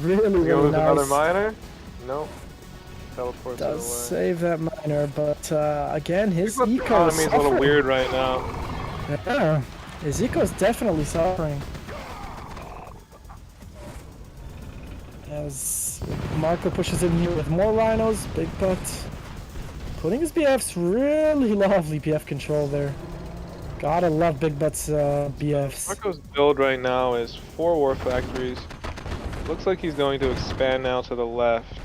Really nice. Another miner? Nope. Teleports Does away. save that miner, but again his eco is a little weird right now. Yeah. His eco is definitely suffering. As Marko pushes in here with more rhinos, Big Butt putting his BFs, really lovely BF control there. Gotta love Big Butt's BFs. Marko's build right now is 4 war factories. Looks like he's going to expand now to the left.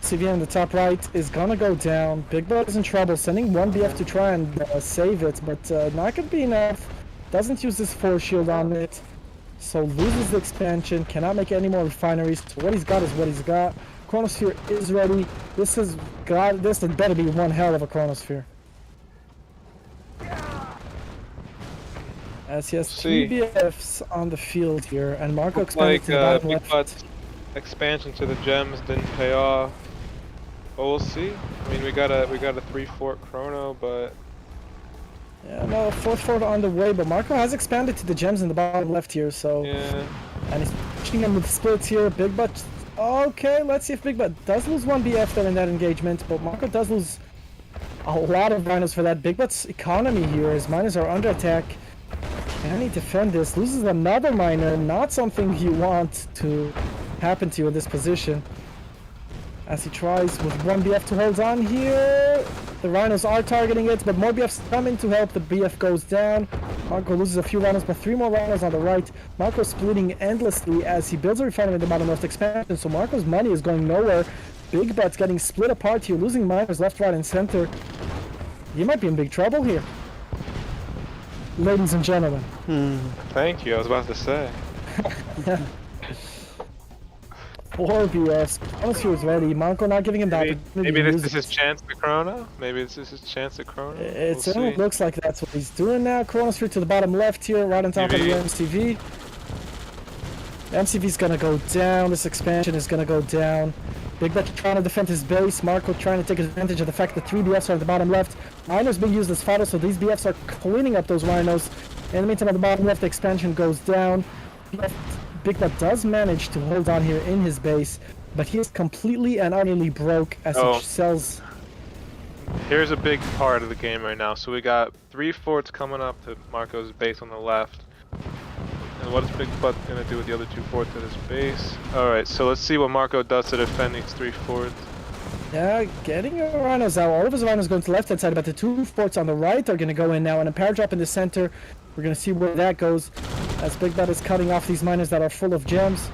CV in the top right is gonna go down. Big Butt is in trouble, sending 1 BF to try and save it, but not gonna be enough. Doesn't use this force shield on it, so loses the expansion, cannot make any more refineries. So what he's got is what he's got. Chronosphere is ready. This had better be one hell of a Chronosphere. As he has 3 BFs on the field here, and Marko expanded to the bottom Big left. Butt's expansion to the gems didn't pay off. But we'll see. I mean, we got a 3-fort chrono, but Yeah, no, 4th fort on the way, but Marko has expanded to the gems in the bottom left here, so... yeah. And he's pushing him with splits here. Big Butt... Okay, let's see if Big Butt does lose 1 BF there in that engagement, but Marko does lose a lot of rhinos for that. Big Butt's economy here, his miners are under attack. Can he defend this? Loses another miner, not something you want to happen to you in this position. As he tries with 1 BF to hold on here. The rhinos are targeting it, but more BFs come in to help. The BF goes down. Marko loses a few rhinos, but 3 more rhinos on the right. Marko splitting endlessly as he builds a refinery in the bottom left expansion, so Marko's money is going nowhere. Big Butt's getting split apart here, losing miners left, right, and center. He might be in big trouble here. Ladies and gentlemen. Thank you, I was about to say. 4 BFs. Chronosphere is ready. Marko not giving him that. Maybe this is his chance to chrono? Maybe this is his chance to chrono? It certainly looks like that's what he's doing now. Chronosphere to the bottom left here, right on top of the MCV. The MCV's gonna go down. This expansion is gonna go down. Big Butt trying to defend his base. Marko trying to take advantage of the fact that 3 BFs are at the bottom left. Rhinos being used as fodder, so these BFs are cleaning up those rhinos. In the meantime, at the bottom left, the expansion goes down. Big Butt does manage to hold on here in his base, but he is completely and utterly broke as he sells. Here's a big part of the game right now. So we got 3 forts coming up to Marko's base on the left. And what is Big Butt gonna do with the other 2 forts at his base? Alright, so let's see what Marko does to defend these 3 forts. Yeah, getting rhinos out. All of his rhinos going to the left hand side, but the 2 forts on the right are gonna go in now, and a paradrap in the center. We're gonna see where that goes as Big Butt is cutting off these miners that are full of gems.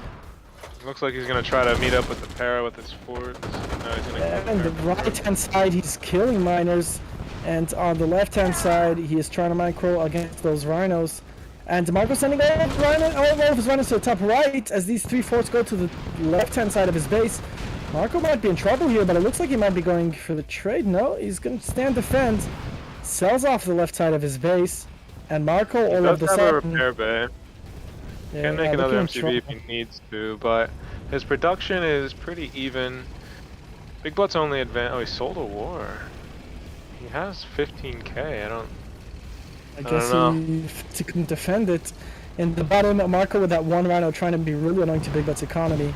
Looks like he's gonna try to meet up with the para with his forts. No, he's gonna And the right hand side he's killing miners, and on the left hand side he is trying to micro against those rhinos. And Marko sending all of his rhinos to the top right as these 3 forts go to the left hand side of his base. Marko might be in trouble here, but it looks like he might be going for the trade. No, he's gonna stand defend. Sells off the left side of his base. And Marko all of the sudden... sudden... a repair bay. Can make another MCV if he needs to, but his production is pretty even. Big Butt's only advanced. Oh, he sold a war. He has 15k. I guess he couldn't defend it. In the bottom, Marko with that one rhino trying to be really annoying to BigButt's economy.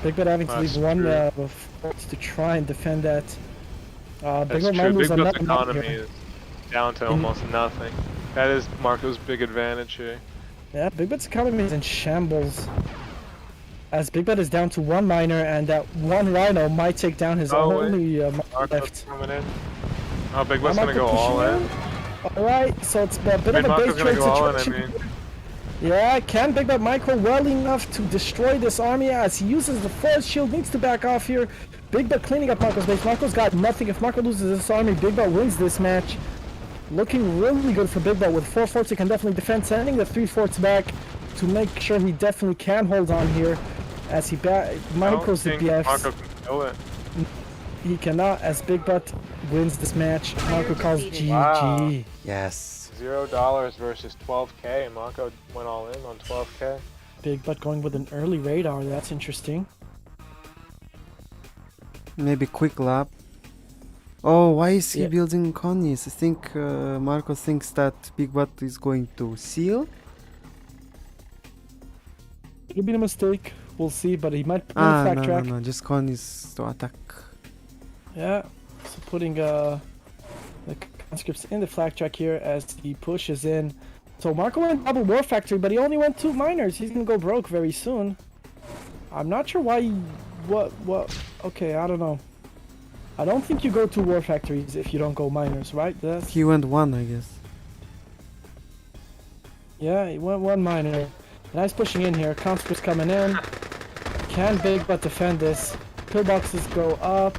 BigButt having to leave one force to try and defend that. That's true. BigButt's economy is down to almost nothing. That is Marko's big advantage here. Yeah, BigButt's economy is in shambles. As BigButt is down to one miner, and that one rhino might take down his only left. Coming in. Oh, BigButt's gonna go all in. Alright, so it's a bit of a base trade situation. Yeah, can BigButt micro well enough to destroy this army as he uses the force shield, needs to back off here. BigButt cleaning up Marko's base. Marko's got nothing. If Marko loses this army, BigButt wins this match. Looking really good for BigButt with 4 forts. He can definitely defend, sending the 3 forts back to make sure he definitely can hold on here. As he Marko's the BFs. Marko can kill it. He cannot, as BigButt wins this match. Marko calls GG. Wow. Yes. $0 versus 12k. Marko went all in on 12k. BigButt going with an early radar. That's interesting. Maybe quick lap. Oh, why is he building conies? I think Marko thinks that BigButt is going to seal. It'll be a mistake. We'll see, but he might put a flag track. No, just conies to attack. Yeah, so putting the conscripts in the flag track here as he pushes in. So Marko went double war factory, but he only went 2 miners. He's gonna go broke very soon. I'm not sure why. What? Okay, I don't know. I don't think you go 2 war factories if you don't go miners, right? He went 1, I guess. Yeah, he went 1 miner. Nice pushing in here. Conscripts coming in. Can BigButt defend this? Pillboxes go up.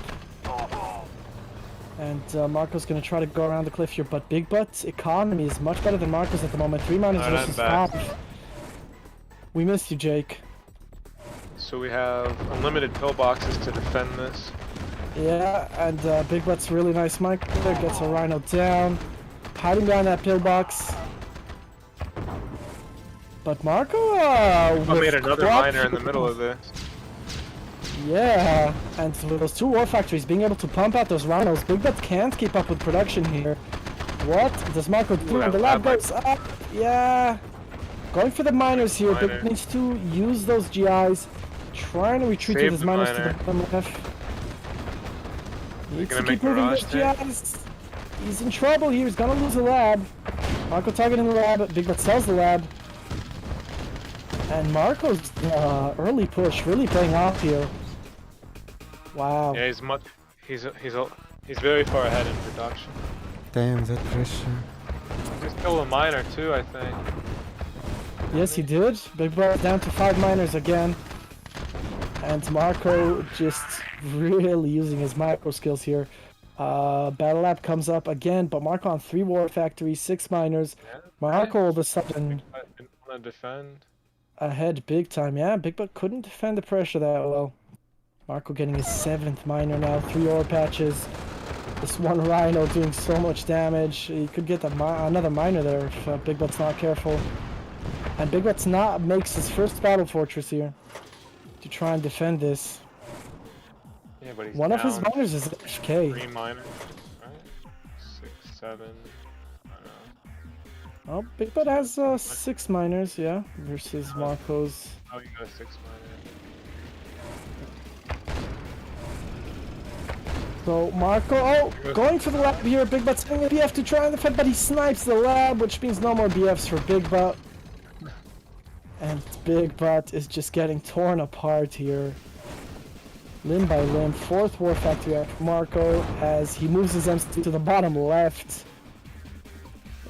And Marko's going to try to go around the cliff here, but BigButt's economy is much better than Marko's at the moment. 3 miners versus 5. We missed you, Jake. So we have unlimited pillboxes to defend this. Yeah, and BigButt's really nice mic there, gets a rhino down, hiding behind that pillbox. But Marko made another miner in the middle of this. Yeah, and with those 2 war factories being able to pump out those rhinos, BigButt can't keep up with production here. What does Marko do? And the lab goes up. Yeah, going for the miners here. BigButt needs to use those GIs, trying to retreat with his miners to the bottom left. Needs to keep moving those GIs. He's in trouble here. He's gonna lose the lab. Marko targeting the lab. BigButt sells the lab. And Marko's early push really paying off here. Wow. Yeah, he's very far ahead in production. Damn, that pressure. He's still a miner too, I think. Yes, he did. BigButt down to 5 miners again. And Marko just really using his micro skills here. Battle Lab comes up again, but Marko on 3 war factories, 6 miners. Marko all of a sudden Didn't want to defend. Ahead big time. Yeah, BigButt couldn't defend the pressure that well. Marko getting his 7th miner now, 3 ore patches. This one rhino doing so much damage. He could get another miner there if BigButt's not careful. And BigButt's makes his first battle fortress here to try and defend this. Yeah, but he's one of his miners is HK. 3 miners, right? 6, 7. Oh, BigButt has 6 miners, yeah, versus Marko's. Oh, you got a 6 miner. So Marko, going for the lab here. BigButt's sending the BF to try and defend, but he snipes the lab, which means no more BFs for BigButt. And BigButt is just getting torn apart here, limb by limb. 4th war factory after Marko as he moves his MC to the bottom left,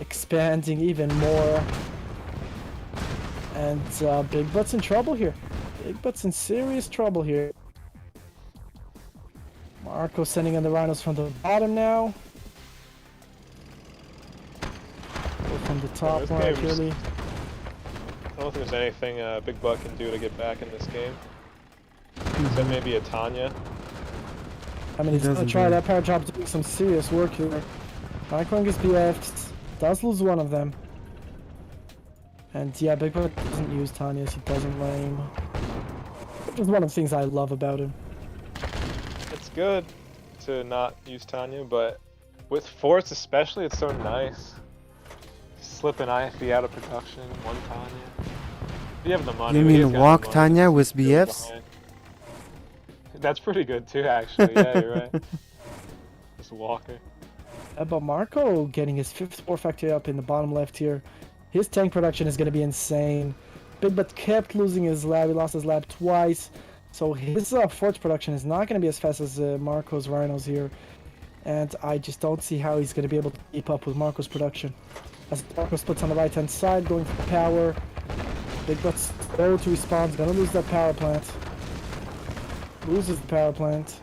expanding even more. And BigButt's in trouble here. BigButt's in serious trouble here. Marko sending in the rhinos from the bottom now. Or from the top right, really. I don't think there's anything BigButt can do to get back in this game. Except maybe a Tanya. I mean, he's gonna try that power job, doing some serious work here. Marko is BF'd, does lose one of them. And yeah, BigButt doesn't use Tanyas, he doesn't lame. Which is one of the things I love about him. It's good to not use Tanya, but With forts especially, it's so nice. Slip an IFE out of production, one Tanya. If you have the money. You mean walk Tanya with BFs? That's pretty good too, actually. Yeah, you're right. Just walking. But Marko getting his 5th war factory up in the bottom left here. His tank production is going to be insane. BigButt kept losing his lab. He lost his lab twice. So his forts production is not going to be as fast as Marko's rhinos here. And I just don't see how he's going to be able to keep up with Marko's production. As Marko splits on the right hand side, going for power. BigButt's slow to respawn. Going to lose that power plant. Loses the power plant.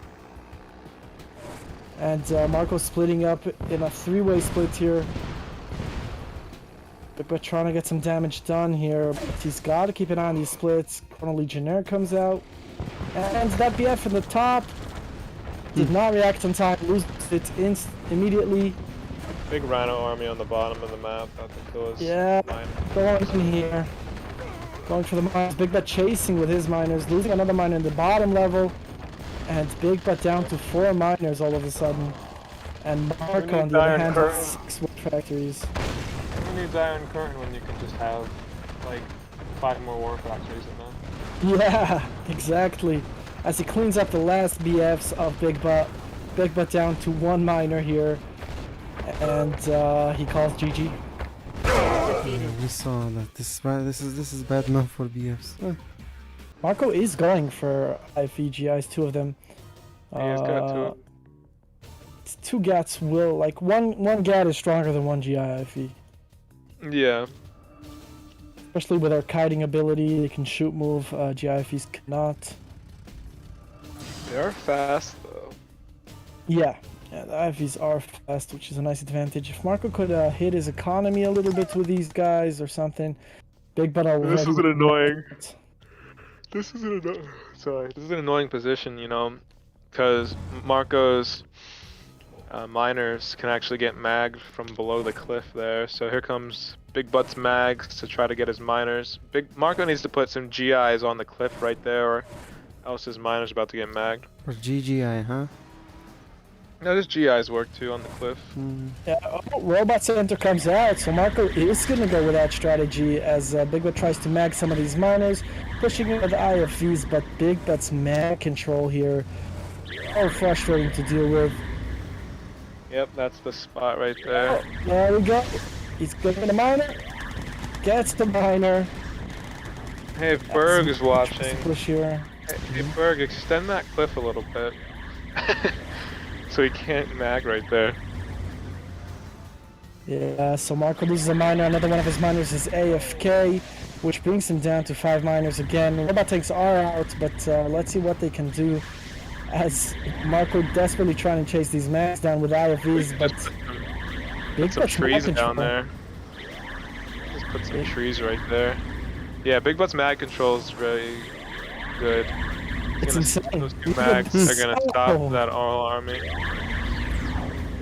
And Marko splitting up in a 3-way split here. BigButt trying to get some damage done here, but he's got to keep an eye on these splits. Chrono Legionnaire comes out. And that BF in the top did not react on time, loses it immediately. Big Rhino army on the bottom of the map. About to kill his miner. Going in here. Going for the miners. BigButt chasing with his miners, losing another miner in the bottom level. And BigButt down to 4 miners all of a sudden. And Marko on the other hand has 6 war factories. Who needs Iron Curtain when you can just have like 5 more war factories in them? Yeah, exactly. As he cleans up the last BFs of BigButt. BigButt down to 1 miner here. And he calls GG. Yeah, we saw that. This is bad enough for BFs. Marko is going for IFE GIs, 2 of them. He has got 2. 2 GATs will, like, one GAT is stronger than 1 GI IFE. Yeah. Especially with our kiting ability, they can shoot move, GI IFEs cannot. They are fast though. Yeah, the IFEs are fast, which is a nice advantage. If Marko could hit his economy a little bit with these guys or something, BigButt already... This is an annoying... This is an annoying position, you know, because Marko's miners can actually get magged from below the cliff there. So here comes BigButt's mags to try to get his miners. Marko needs to put some GIs on the cliff right there, or else his miner's about to get magged. Or GGI, huh? No, just GIs work too on the cliff. Yeah, Robot Center comes out, so Marko is going to go with that strategy as BigButt tries to mag some of these miners, pushing in with IFVs, but BigButt's mag control here, so frustrating to deal with. Yep, that's the spot right there. Oh, there we go. He's getting the miner, gets the miner. Hey, if Berg is watching, push here. Hey Berg, extend that cliff a little bit. So he can't mag right there. Yeah, so Marko loses a miner. Another one of his miners is AFK, which brings him down to 5 miners again. Robot tanks are out, but let's see what they can do. As Marko desperately trying to chase these mags down with IFVs, but put some trees down there. Just put some trees right there. Yeah, BigButt's mag control is really good. It's insane. Those 2 mags are gonna stop that all army.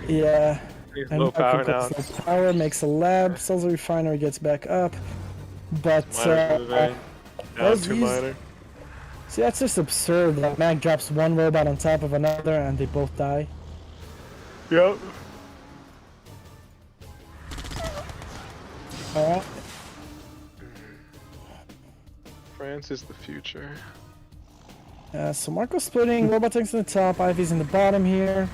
Yeah. He's low power now. Low power, makes a lab, sells a refinery, gets back up. But down 2 miner. See, that's just absurd. That mag drops 1 robot on top of another and they both die. Yep. Alright. France is the future. So Marko's splitting, robot tanks in the top, IV's in the bottom here.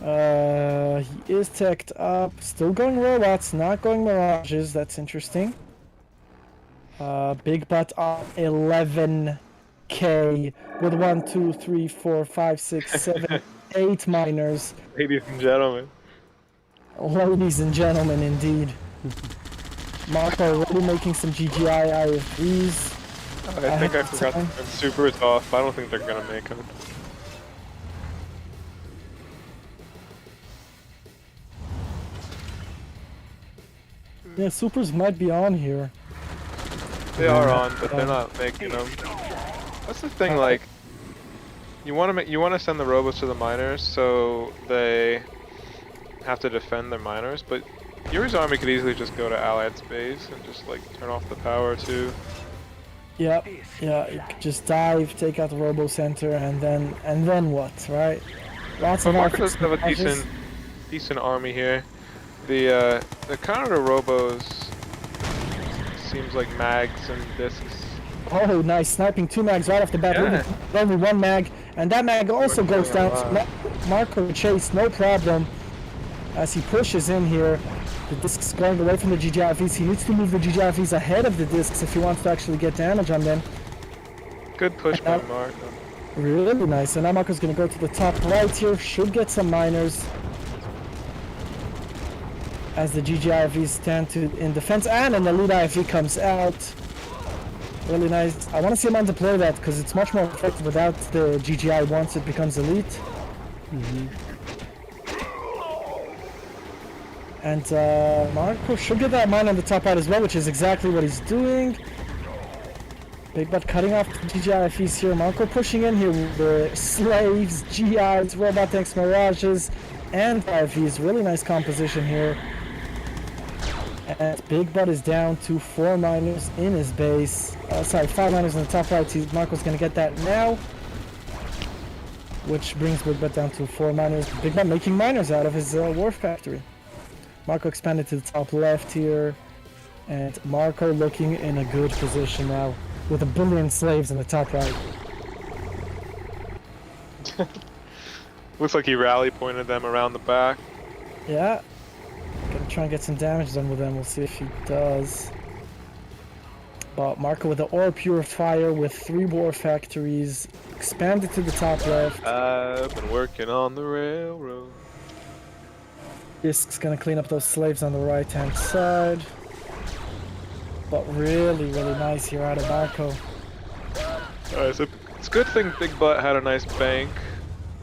He is teched up, still going robots, not going mirages, that's interesting. BigButt on 11k with 1, 2, 3, 4, 5, 6, 7, 8 miners. Ladies and gentlemen. Ladies and gentlemen, indeed. Marko already making some GGI IFVs. I think I forgot to turn supers off. I don't think they're gonna make them. Yeah, supers might be on here. They are on, but they're not making them. That's the thing, like, you want to send the robots to the miners so they have to defend their miners, but Yuri's army could easily just go to Allied's base and just like turn off the power too. Yeah, you could just dive, take out the robo center, and then what, right? Lots of Marko does have a decent decent army here. The counter robos seems like mags and discs. Oh, nice. Sniping 2 mags right off the bat. Yeah. Only 1 mag. And that mag also We're goes doing down. a lot. Marko chase, no problem. As he pushes in here. The discs going away from the GGIVs. He needs to move the GGIVs ahead of the discs if he wants to actually get damage on them. Good push by Marko. Really nice. And now Marko's going to go to the top right here. Should get some miners. As the GGIVs stand in defense. And an elite IV comes out. Really nice. I want to see him on deploy that because it's much more effective without the GGI once it becomes elite. And Marko should get that mine on the top right as well, which is exactly what he's doing. BigButt cutting off the GGIFs here. Marko pushing in here with the slaves, GIs, robot tanks, mirages, and IVs. Really nice composition here. And BigButt is down to 4 miners in his base. Sorry, 5 miners in the top right. Marko's going to get that now. Which brings BigButt down to 4 miners. BigButt making miners out of his war factory. Marko expanded to the top left here. And Marko looking in a good position now. With 1 billion slaves in the top right. Looks like he rally pointed them around the back. Yeah. Gonna try and get some damage done with them. We'll see if he does. But Marko with the ore purifier with 3 war factories. Expanded to the top left. I've been working on the railroad. Disc's gonna clean up those slaves on the right hand side. But really nice here out of Marko. Alright, so it's a good thing BigButt had a nice bank.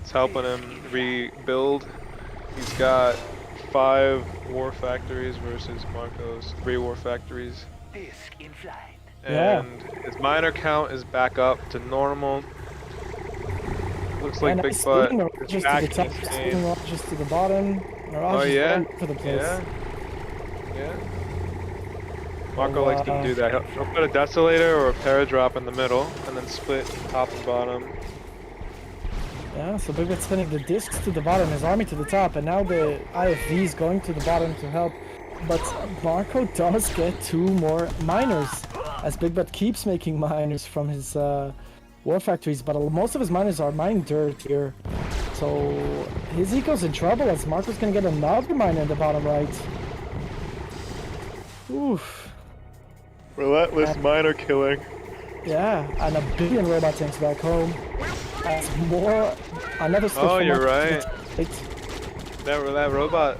It's helping him rebuild. He's got 5 war factories versus Marko's 3 war factories. Disc in flight. And his miner count is back up to normal. Looks like BigButt is back in this game. Just to the bottom. Oh yeah? For the place. Yeah. Marko likes to do that. He'll put a desolator or a paradrop in the middle and then split top and bottom. Yeah, so BigButt's spinning the discs to the bottom, his army to the top, and now the IFV's going to the bottom to help. But Marko does get 2 more miners, as BigButt keeps making miners from his war factories, but most of his miners are mining dirt here. So his eco's in trouble, as Marko's gonna get another miner in the bottom right. Oof. Relentless miner killing. Yeah, and 1 billion robot tanks back home. That's more. Another. Oh, you're right. That robot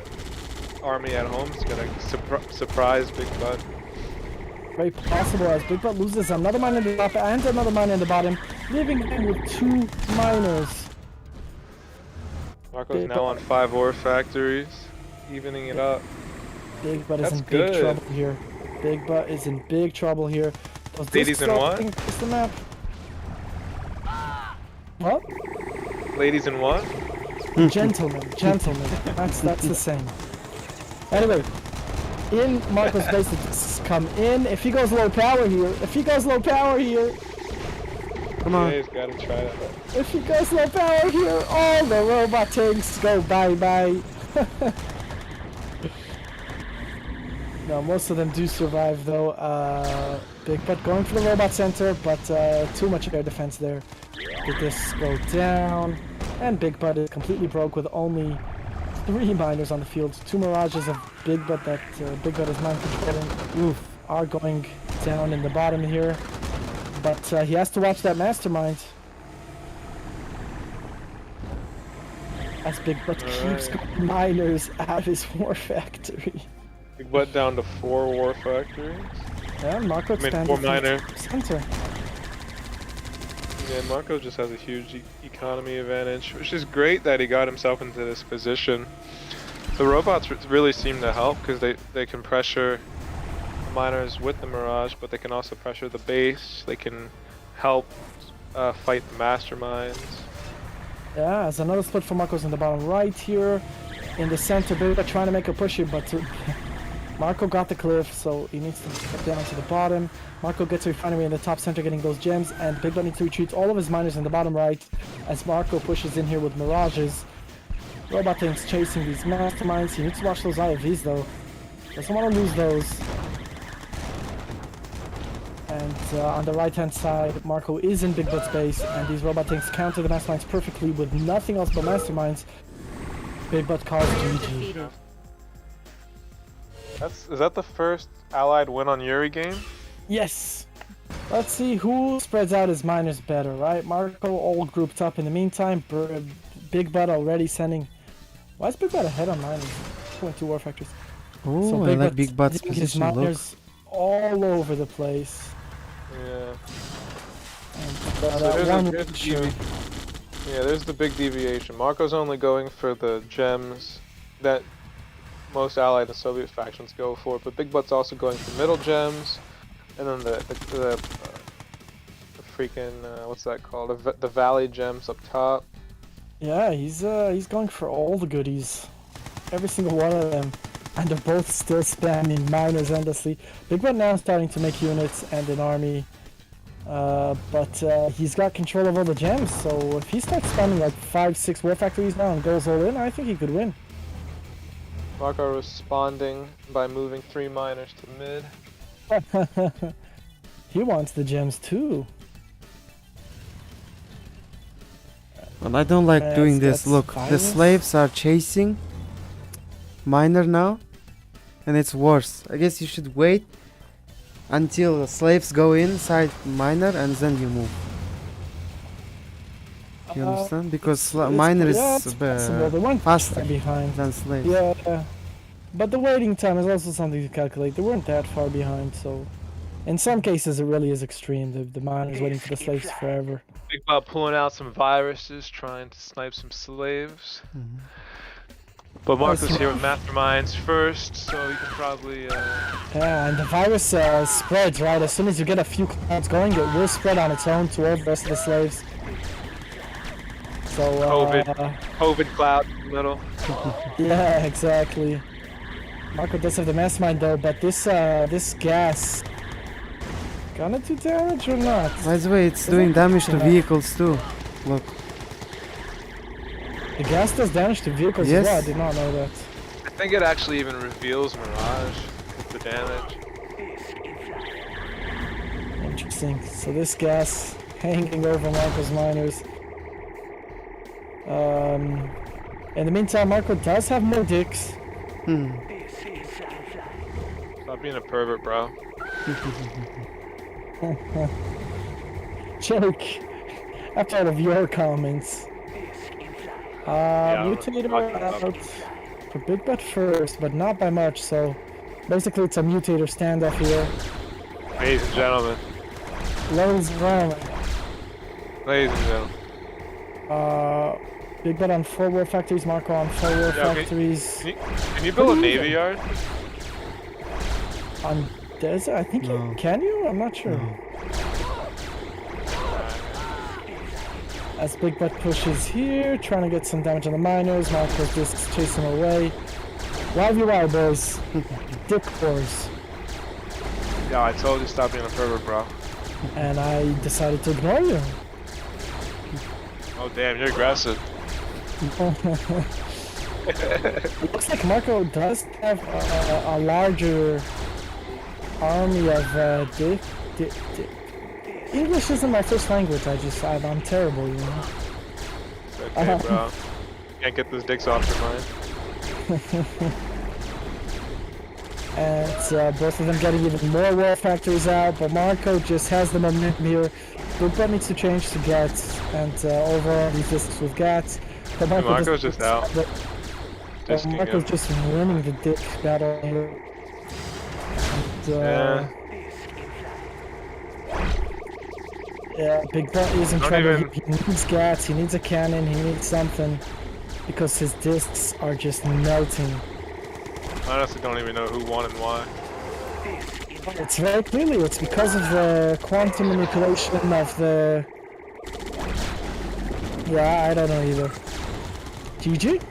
army at home is gonna surprise BigButt. Very possible, as BigButt loses another miner in the top and another miner in the bottom, leaving him with 2 miners. Marko's now on 5 ore factories, evening it up. BigButt is in big trouble here. BigButt is in big trouble here. Ladies in what? It's the map. What? Ladies in what? Gentlemen. That's the same. Anyway, in Marko's base, the discs come in. If he goes low power here, Come on. Yeah, he's gotta try that. if he goes low power here, all the robot tanks go bye-bye. No, most of them do survive though. BigButt going for the robot center, but too much air defense there. The discs go down, and BigButt is completely broke with only 3 miners on the field. 2 mirages of BigButt that BigButt is mind controlling are going down in the bottom here. But he has to watch that mastermind. As BigButt keeps going miners out of his war factory. BigButt down to 4 war factories. Yeah, Marko expanded 4 miner. center. Yeah, Marko just has a huge economy advantage, which is great that he got himself into this position. The robots really seem to help because they can pressure miners with the Mirage, but they can also pressure the base. They can help fight the masterminds. Yeah, as another split for Marko's in the bottom right here. In the center, BigButt trying to make a push here, but Marko got the cliff, so he needs to get down to the bottom. Marko gets a refinery in the top center, getting those gems, and BigButt needs to retreat all of his miners in the bottom right as Marko pushes in here with mirages. Robot tanks chasing these masterminds. He needs to watch those IFVs though. Doesn't want to lose those. And on the right hand side, Marko is in BigButt's base, and these robot tanks counter the masterminds perfectly with nothing else but masterminds. BigButt calls GG. Is that the first allied win on Yuri game? Yes! Let's see who spreads out his miners better, right? Marko all grouped up in the meantime. BigButt already sending... Why is BigButt ahead on miners? 2 war factors. Oh, so I like BigButt's his position, miners all over the place. Yeah. And, there's the big deviation. Marko's only going for the gems that most Allied and Soviet factions go for, but BigButt's also going for middle gems, and then the freaking what's that called? The valley gems up top. Yeah, he's going for all the goodies, every single one of them, and they're both still spamming miners endlessly. BigButt now starting to make units and an army, but he's got control of all the gems. So if he starts spamming like 5-6 war factories now and goes all in, I think he could win. Marko responding by moving 3 miners to mid. He wants the gems too. Well, I don't like doing this. Look, the slaves are chasing miner now, and it's worse. I guess you should wait until the slaves go inside miner and then you move. You understand? Because miner is faster behind than slaves. Yeah, but the waiting time is also something to calculate. They weren't that far behind, so in some cases it really is extreme. The miners waiting for the slaves forever. BigButt pulling out some viruses, trying to snipe some slaves. But Marko's here with masterminds first, so he can probably... Yeah, and the virus spreads, right? As soon as you get a few clouds going, it will spread on its own to all the rest of the slaves. So, COVID cloud in the middle. Yeah, exactly. Marko does have the mastermind though, but this gas gonna do damage or not? By the way, it's doing damage to vehicles too. Look. The gas does damage to vehicles as well. I did not know that. I think it actually even reveals Mirage with the damage. Interesting. So this gas hanging over Marko's miners. In the meantime, Marko does have more dicks. Stop being a pervert, bro. Joke. After all of your comments. Mutator out for BigButt first, but not by much, so basically it's a mutator standoff here. Ladies and gentlemen. Ladies and gentlemen. Ladies and gentlemen. BigButt on 4 war factories, Marko on 4 war factories. Can you build a navy yard? On desert? I think you can you? I'm not sure. As BigButt pushes here, trying to get some damage on the miners, Marko's discs chasing away. YVY boys. Dick wars. Yeah, I told you stop being a pervert, bro. And I decided to ignore you. Oh damn, you're aggressive. It looks like Marko does have a larger army of English isn't my first language. I'm terrible, you know. It's okay, bro. Can't get those dicks off your mind. And both of them getting even more war factories out, but Marko just has the momentum here. BigButt needs to change to GATs, and overall these discs with GATs. But Marko's just out. Marko's just winning the dick battle here. And, yeah, BigButt is in trouble. He needs GATs, he needs a cannon, he needs something, because his discs are just melting. I honestly don't even know who won and why. It's very clearly, it's because of the quantum manipulation of the... Yeah, I don't know either. GG?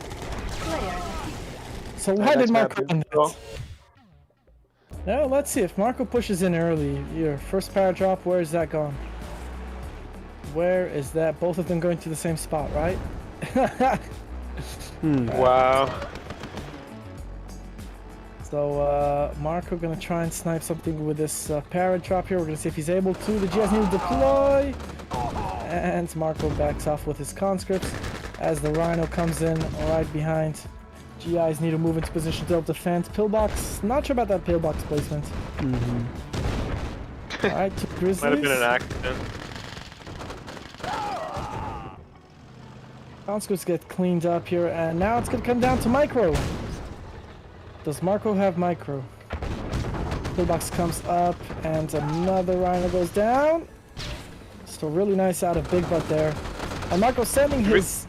So why did Marko win that? Now let's see if Marko pushes in early. Your first power drop, where is that gone? Where is that? Both of them going to the same spot, right? Wow. So Marko gonna try and snipe something with this parrot drop here. We're gonna see if he's able to. The GIs need to deploy, and Marko backs off with his conscripts as the Rhino comes in right behind. GIs need to move into position to help defend. Pillbox, not sure about that pillbox placement. Alright, to Grizzlies. Might have been an accident. Conscripts get cleaned up here, and now it's gonna come down to Micro. Does Marko have Micro? Pillbox comes up, and another Rhino goes down. Still really nice out of Big Butt there. And Marko sending his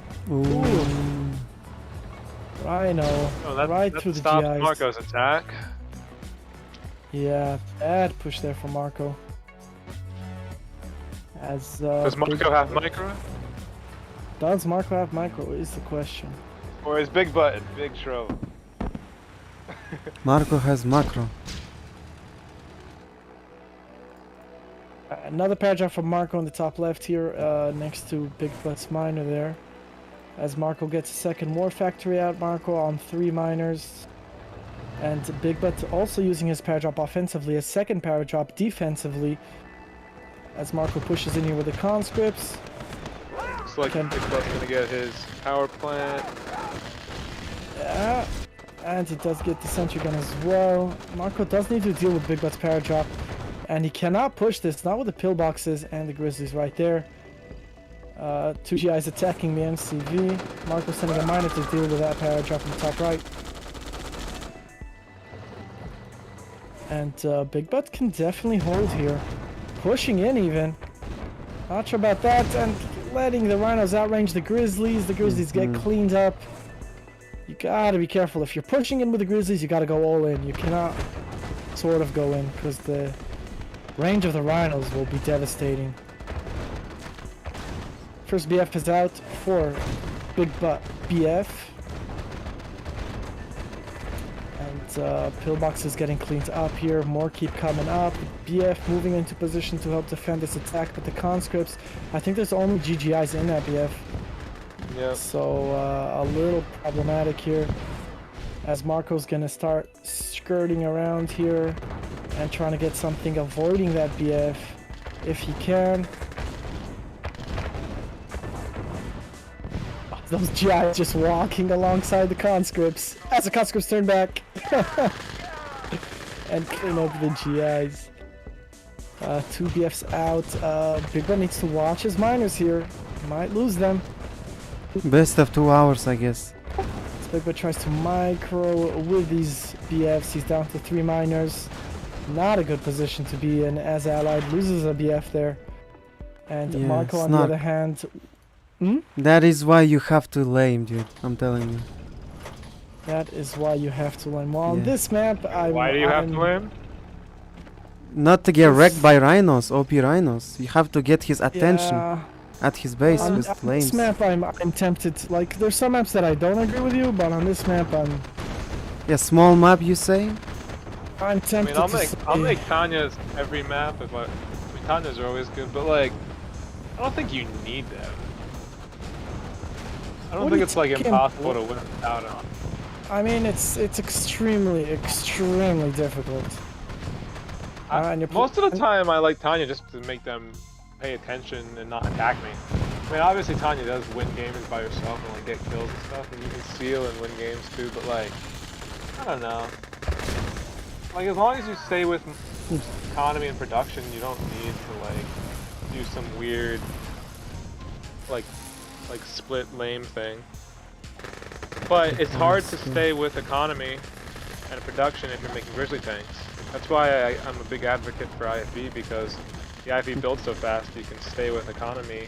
Rhino right through the GIs. Marko's attack. Yeah, bad push there for Marko. As Does Marko have Micro? Does Marko have Micro is the question. Or is Big Butt in big trouble? Marko has macro. Another paragraph from Marko on the top left here, next to Big Butt's miner there. As Marko gets a second war factory out, Marko on 3 miners. And Big Butt also using his paradrop offensively, a second paradrop defensively. As Marko pushes in here with the conscripts. Looks like Big Butt's gonna get his power plant. Yeah, and he does get the sentry gun as well. Marko does need to deal with Big Butt's paradrop. And he cannot push this, not with the pillboxes and the Grizzlies right there. 2 GIs attacking the MCV. Marko sending a miner to deal with that paradrop on the top right. And Big Butt can definitely hold here. Pushing in even. Not sure about that. And letting the Rhinos outrange the Grizzlies. The Grizzlies get cleaned up. You gotta be careful. If you're pushing in with the Grizzlies, you gotta go all in. You cannot sort of go in because the range of the Rhinos will be devastating. First BF is out for BigButtBF. And Pillbox is getting cleaned up here. More keep coming up. BF moving into position to help defend this attack, but the conscripts, I think there's only GGIs in that BF. Yeah. So a little problematic here. As Marko's gonna start skirting around here and trying to get something, avoiding that BF if he can. Those GIs just walking alongside the conscripts as the conscripts turn back and clean up the GIs. 2 BFs out. Big Butt needs to watch his miners here. Might lose them. Best of 2 hours, I guess. Big Butt tries to micro with these BFs. He's down to 3 miners. Not a good position to be in as Allied loses a BF there. And Yeah, Marko on Snark. the other hand. That is why you have to lame, dude. I'm telling you. That is why you have to learn. Well, on Yeah. this map, Why do you have to win? Not to get wrecked by rhinos, OP rhinos. You have to get his attention at his base On with this flames. map, I'm tempted. Like, there's some maps that I don't agree with you, but on this map, Yeah, small map, you say? I'm I tempted mean, to I'll say- make Tanya's every map if I mean, Tanya's are always good, but like, I don't think you need that. I don't What think are it's you like talking impossible about? to win without it. I mean, it's extremely difficult. And you're Most of the time, I like Tanya just to make them pay attention and not attack me. I mean, obviously Tanya does win games by herself and like get kills and stuff, and you can steal and win games too. But like, I don't know. Like as long as you stay with economy and production, you don't need to like do some weird like split lame thing. But it's hard to stay with economy and production if you're making grizzly tanks. That's why I'm a big advocate for IFB, because the IFB builds so fast you can stay with economy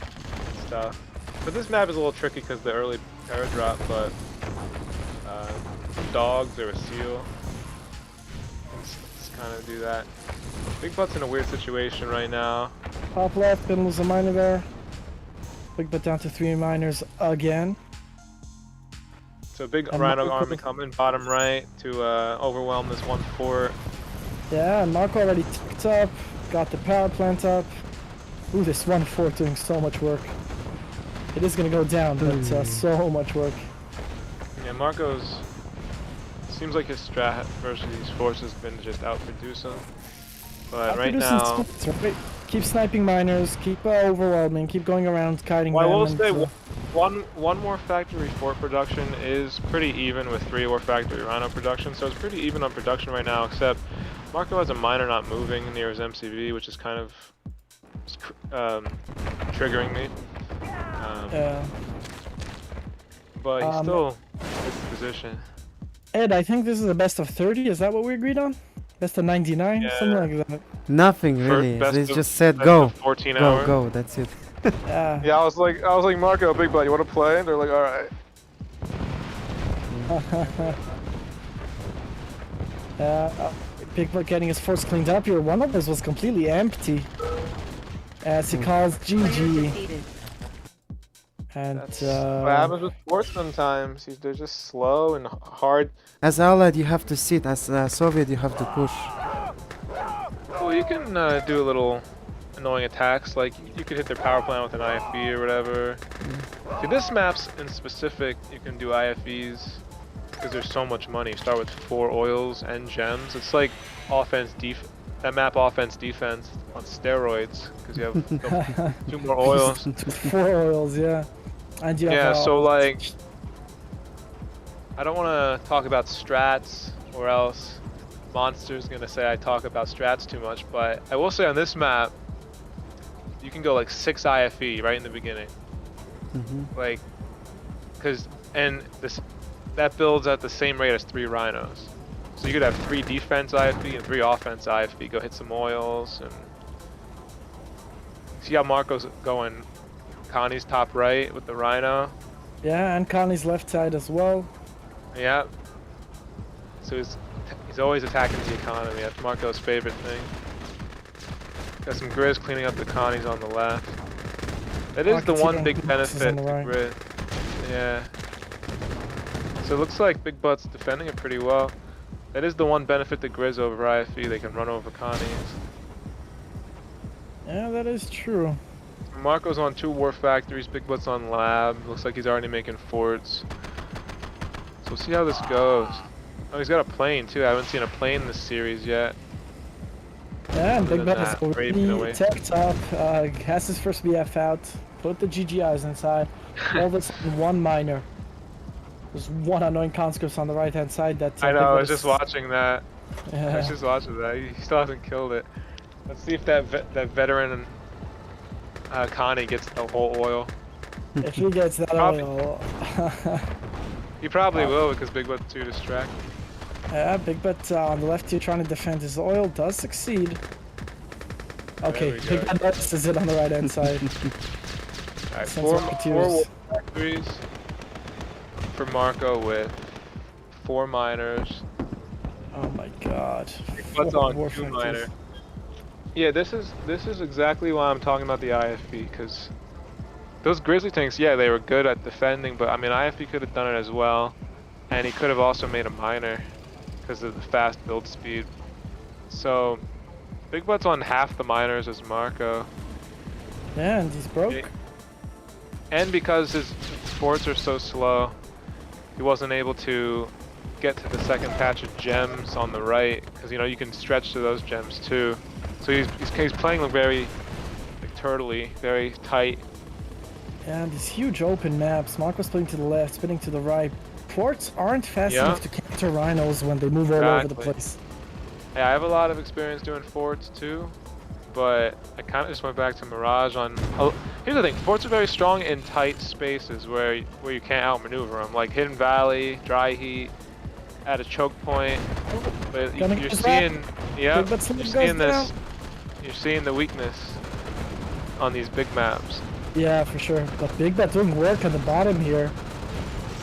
and stuff. But this map is a little tricky because the early paradrop, but some dogs or a seal can just kind of do that. Big Butt's in a weird situation right now. Top left, gonna lose a miner there. Big Butt down to 3 miners again. So big And Rhino Marko- army coming bottom right to overwhelm this one fort. Yeah, and Marko already ticked up, got the power plant up. Ooh, this 1-4 doing so much work. It is gonna go down, but so much work. Yeah, Marko's seems like his strat versus these forces has been to just outproduce him. But right now, keep sniping miners, keep overwhelming, keep going around kiting well, them. I will say one more factory fort production is pretty even with 3 war factory rhino production, so it's pretty even on production right now. Except Marko has a miner not moving near his MCV, which is kind of triggering me. But he's still in a good position. Ed, I think this is a best of 30. Is that what we agreed on? Best of 99, yeah. something like that. Nothing really. They just said go, 14 go, hour. go. That's it. Yeah. Yeah, I was like Marko, big butt, you want to play? And they're like, all right. Big Butt getting his force cleaned up here. One of his was completely empty, as he calls GG. And That's what happens with forts sometimes. They're just slow and hard. As Allied, you have to sit. As Soviet, you have to push. Well, you can do a little annoying attacks, like you could hit their power plant with an IFV or whatever. See, this map's in specific, you can do IFVs because there's so much money. You start with 4 oils and gems. It's like that map offense defense on steroids because you have 2 more oils. 4 oils, yeah. And you have, so like, I don't want to talk about strats or else Monster's gonna say I talk about strats too much, but I will say on this map, you can go like 6 IFE right in the beginning. Like, that builds at the same rate as 3 rhinos. So you could have 3 defense IFE and 3 offense IFE, go hit some oils, and see how Marko's going. Connie's top right with the rhino. Yeah, and Connie's left side as well. Yeah. So he's always attacking the economy. That's Marko's favorite thing. Got some Grizz cleaning up the Connies on the left. That is the one big benefit to Grizz. Yeah. So it looks like Big Butt's defending it pretty well. That is the one benefit to Grizz over IFE. They can run over Connies. Yeah, that is true. Marko's on 2 war factories, Big Butt's on lab. Looks like he's already making forts. So we'll see how this goes. Oh, he's got a plane too. I haven't seen a plane in this series yet. Yeah, and Big Butt is already teched up. Has his first BF out. Put the GGIs inside. All of a sudden, 1 miner. There's 1 annoying conscript on the right hand side. That I know. I was just watching that. Yeah. I was just watching that. He still hasn't killed it. Let's see if that veteran Connie gets the whole oil. If he gets that oil. He probably will because Big Butt's too distracted. Yeah, Big Butt on the left here trying to defend his oil does succeed. Okay, Big Butt notices it on the right hand side. Alright, 4 war factories for Marko with 4 miners. Oh my god. Big Butt's on 2 miners. Yeah, this is exactly why I'm talking about the IFB, because those Grizzly tanks, yeah, they were good at defending, but I mean IFB could have done it as well, and he could have also made a miner because of the fast build speed. So Big Butt's on half the miners as Marko. Yeah, and he's broke. And because his forts are so slow, he wasn't able to get to the second patch of gems on the right, because you can stretch to those gems too. So he's playing very turtley, very tight. Yeah, and these huge open maps. Marko's playing to the left, spinning to the right. Forts aren't fast enough to counter rhinos when they move all over the place. Yeah, I have a lot of experience doing forts too, but I kind of just went back to Mirage on. Here's the thing: forts are very strong in tight spaces where you can't outmaneuver them, like Hidden Valley, Dry Heat, at a choke point. But you're seeing, You're seeing the weakness on these big maps. Yeah, for sure. But Big Butt doing work at the bottom here.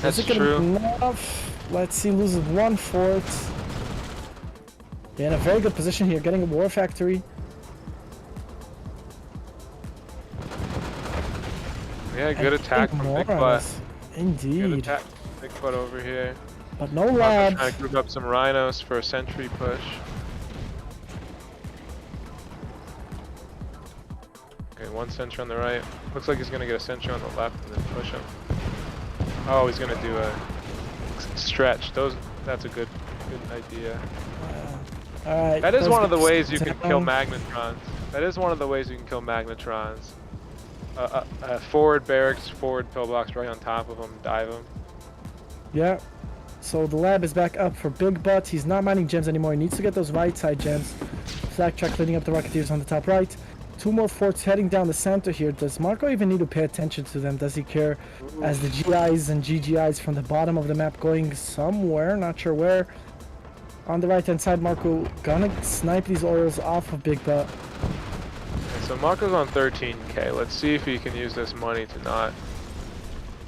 That's Is it true. Gonna be enough? Let's see, loses 1 fort. Yeah, in a very good position here, getting a war factory. Yeah, good attack from Big Butt. Indeed. Good attack from Big Butt over here. But no labs. Trying to group up some rhinos for a sentry push. Okay, one sentry on the right. Looks like he's gonna get a sentry on the left and then push him. Oh, he's gonna do a stretch. That's a good idea. Alright. That is one of the ways you can kill magnetrons. That is one of the ways you can kill magnetrons. Forward barracks, forward pillbox right on top of him, dive him. Yeah. So the lab is back up for Big Butt. He's not mining gems anymore. He needs to get those right side gems. Flak track cleaning up the Rocketeers on the top right. Two more forts heading down the center here. Does Marko even need to pay attention to them? Does he care? As the GIs and GGIs from the bottom of the map going somewhere, not sure where. On the right hand side, Marko gonna snipe these oils off of Big Butt. Okay, so Marko's on 13k. Let's see if he can use this money to not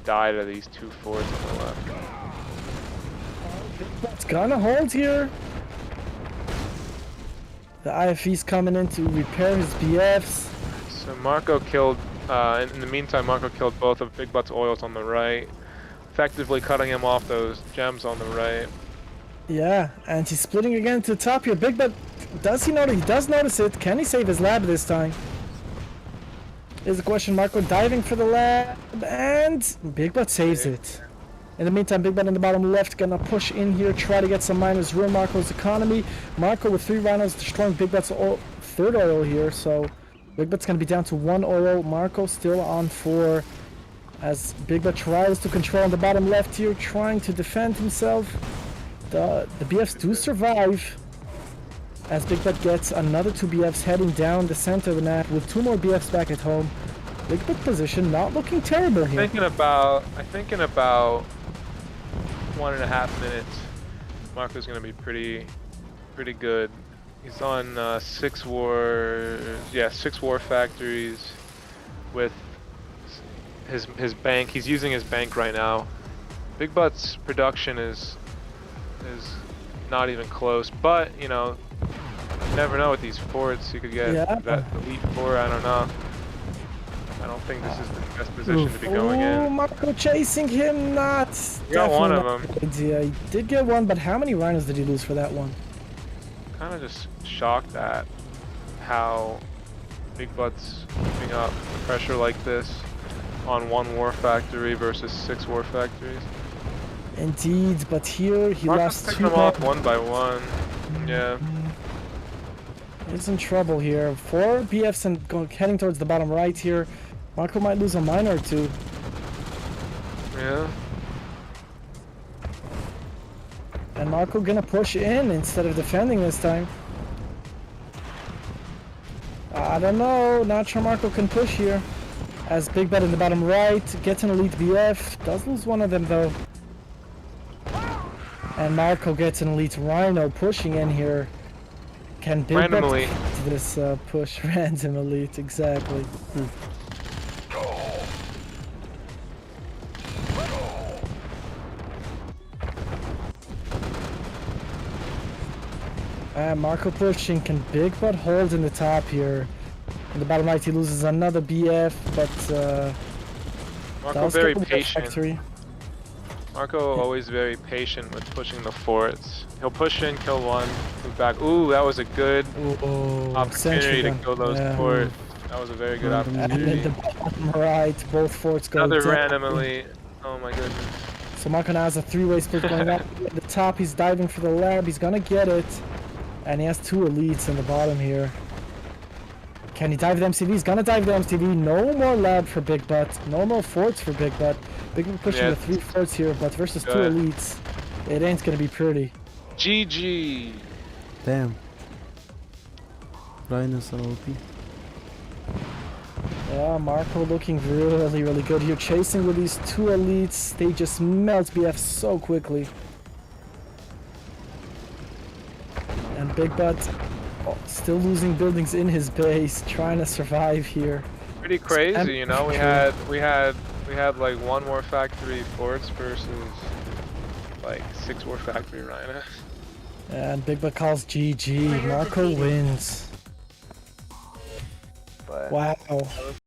die to these two forts on the left. Big Butt's gonna hold here. The IFE's coming in to repair his BFs. So Marko killed, in the meantime, Marko killed both of Big Butt's oils on the right, effectively cutting him off those gems on the right. Yeah, and he's splitting again to the top here. Big Butt, does he notice? He does notice it. Can he save his lab this time? Is the question. Marko diving for the lab, and Big Butt saves it. In the meantime, Big Butt in the bottom left gonna push in here, try to get some miners, ruin Marko's economy. Marko with 3 rhinos destroying Big Butt's third oil here, so Big Butt's gonna be down to 1 oil. Marko still on 4 as Big Butt tries to control on the bottom left here, trying to defend himself. The BFs do survive as Big Butt gets another 2 BFs heading down the center of the map with 2 more BFs back at home. Big Butt position not looking terrible here. I think in about 1.5 minutes, Marko's gonna be pretty good. He's on 6 war factories with his bank. He's using his bank right now. Big Butt's production is not even close, but you know, you never know with these forts. You could get that elite fort. I don't know. I don't think this is the best position to be going in. Marko chasing him, not. He got one of them. Yeah, he did get one, but how many rhinos did he lose for that one? Kind of just shocked at how Big Butt's keeping up pressure like this on 1 war factory versus 6 war factories. Indeed, but here he Marko's lost 2 picking them off one by one. Yeah. He's in trouble here. 4 BFs and heading towards the bottom right here. Marko might lose a miner or 2. Yeah. And Marko gonna push in instead of defending this time. I don't know. Not sure Marko can push here. As Big Butt in the bottom right gets an elite BF. Does lose one of them though. And Marko gets an elite rhino pushing in here. Can Big Butt get this push? Random elite, exactly. Marko pushing. Can Big Butt hold in the top here? In the bottom right he loses another BF, but Marko very patient. Marko always very patient with pushing the forts. He'll push in, kill one, move back. Ooh, that was a good opportunity to kill those forts. That was a very good opportunity. And in the bottom right, both forts go another down. randomly. Oh my goodness. So Marko now has a 3-way split going up. At the top, he's diving for the lab. He's gonna get it. And he has 2 elites in the bottom here. Can he dive the MCV? He's gonna dive the MCV. No more lab for Big Butt. No more forts for Big Butt. Big Butt pushing the 3 forts here, but versus 2 elites, it ain't gonna be pretty. GG. Damn. Rhinos are OP. Yeah, Marko looking really good here. Chasing with these 2 elites. They just melt BF so quickly. And Big Butt still losing buildings in his base, trying to survive here. Pretty crazy, you know. We had like 1 war factory forts versus like 6 war factory rhinos. And Big Butt calls GG. Marko wins. But wow.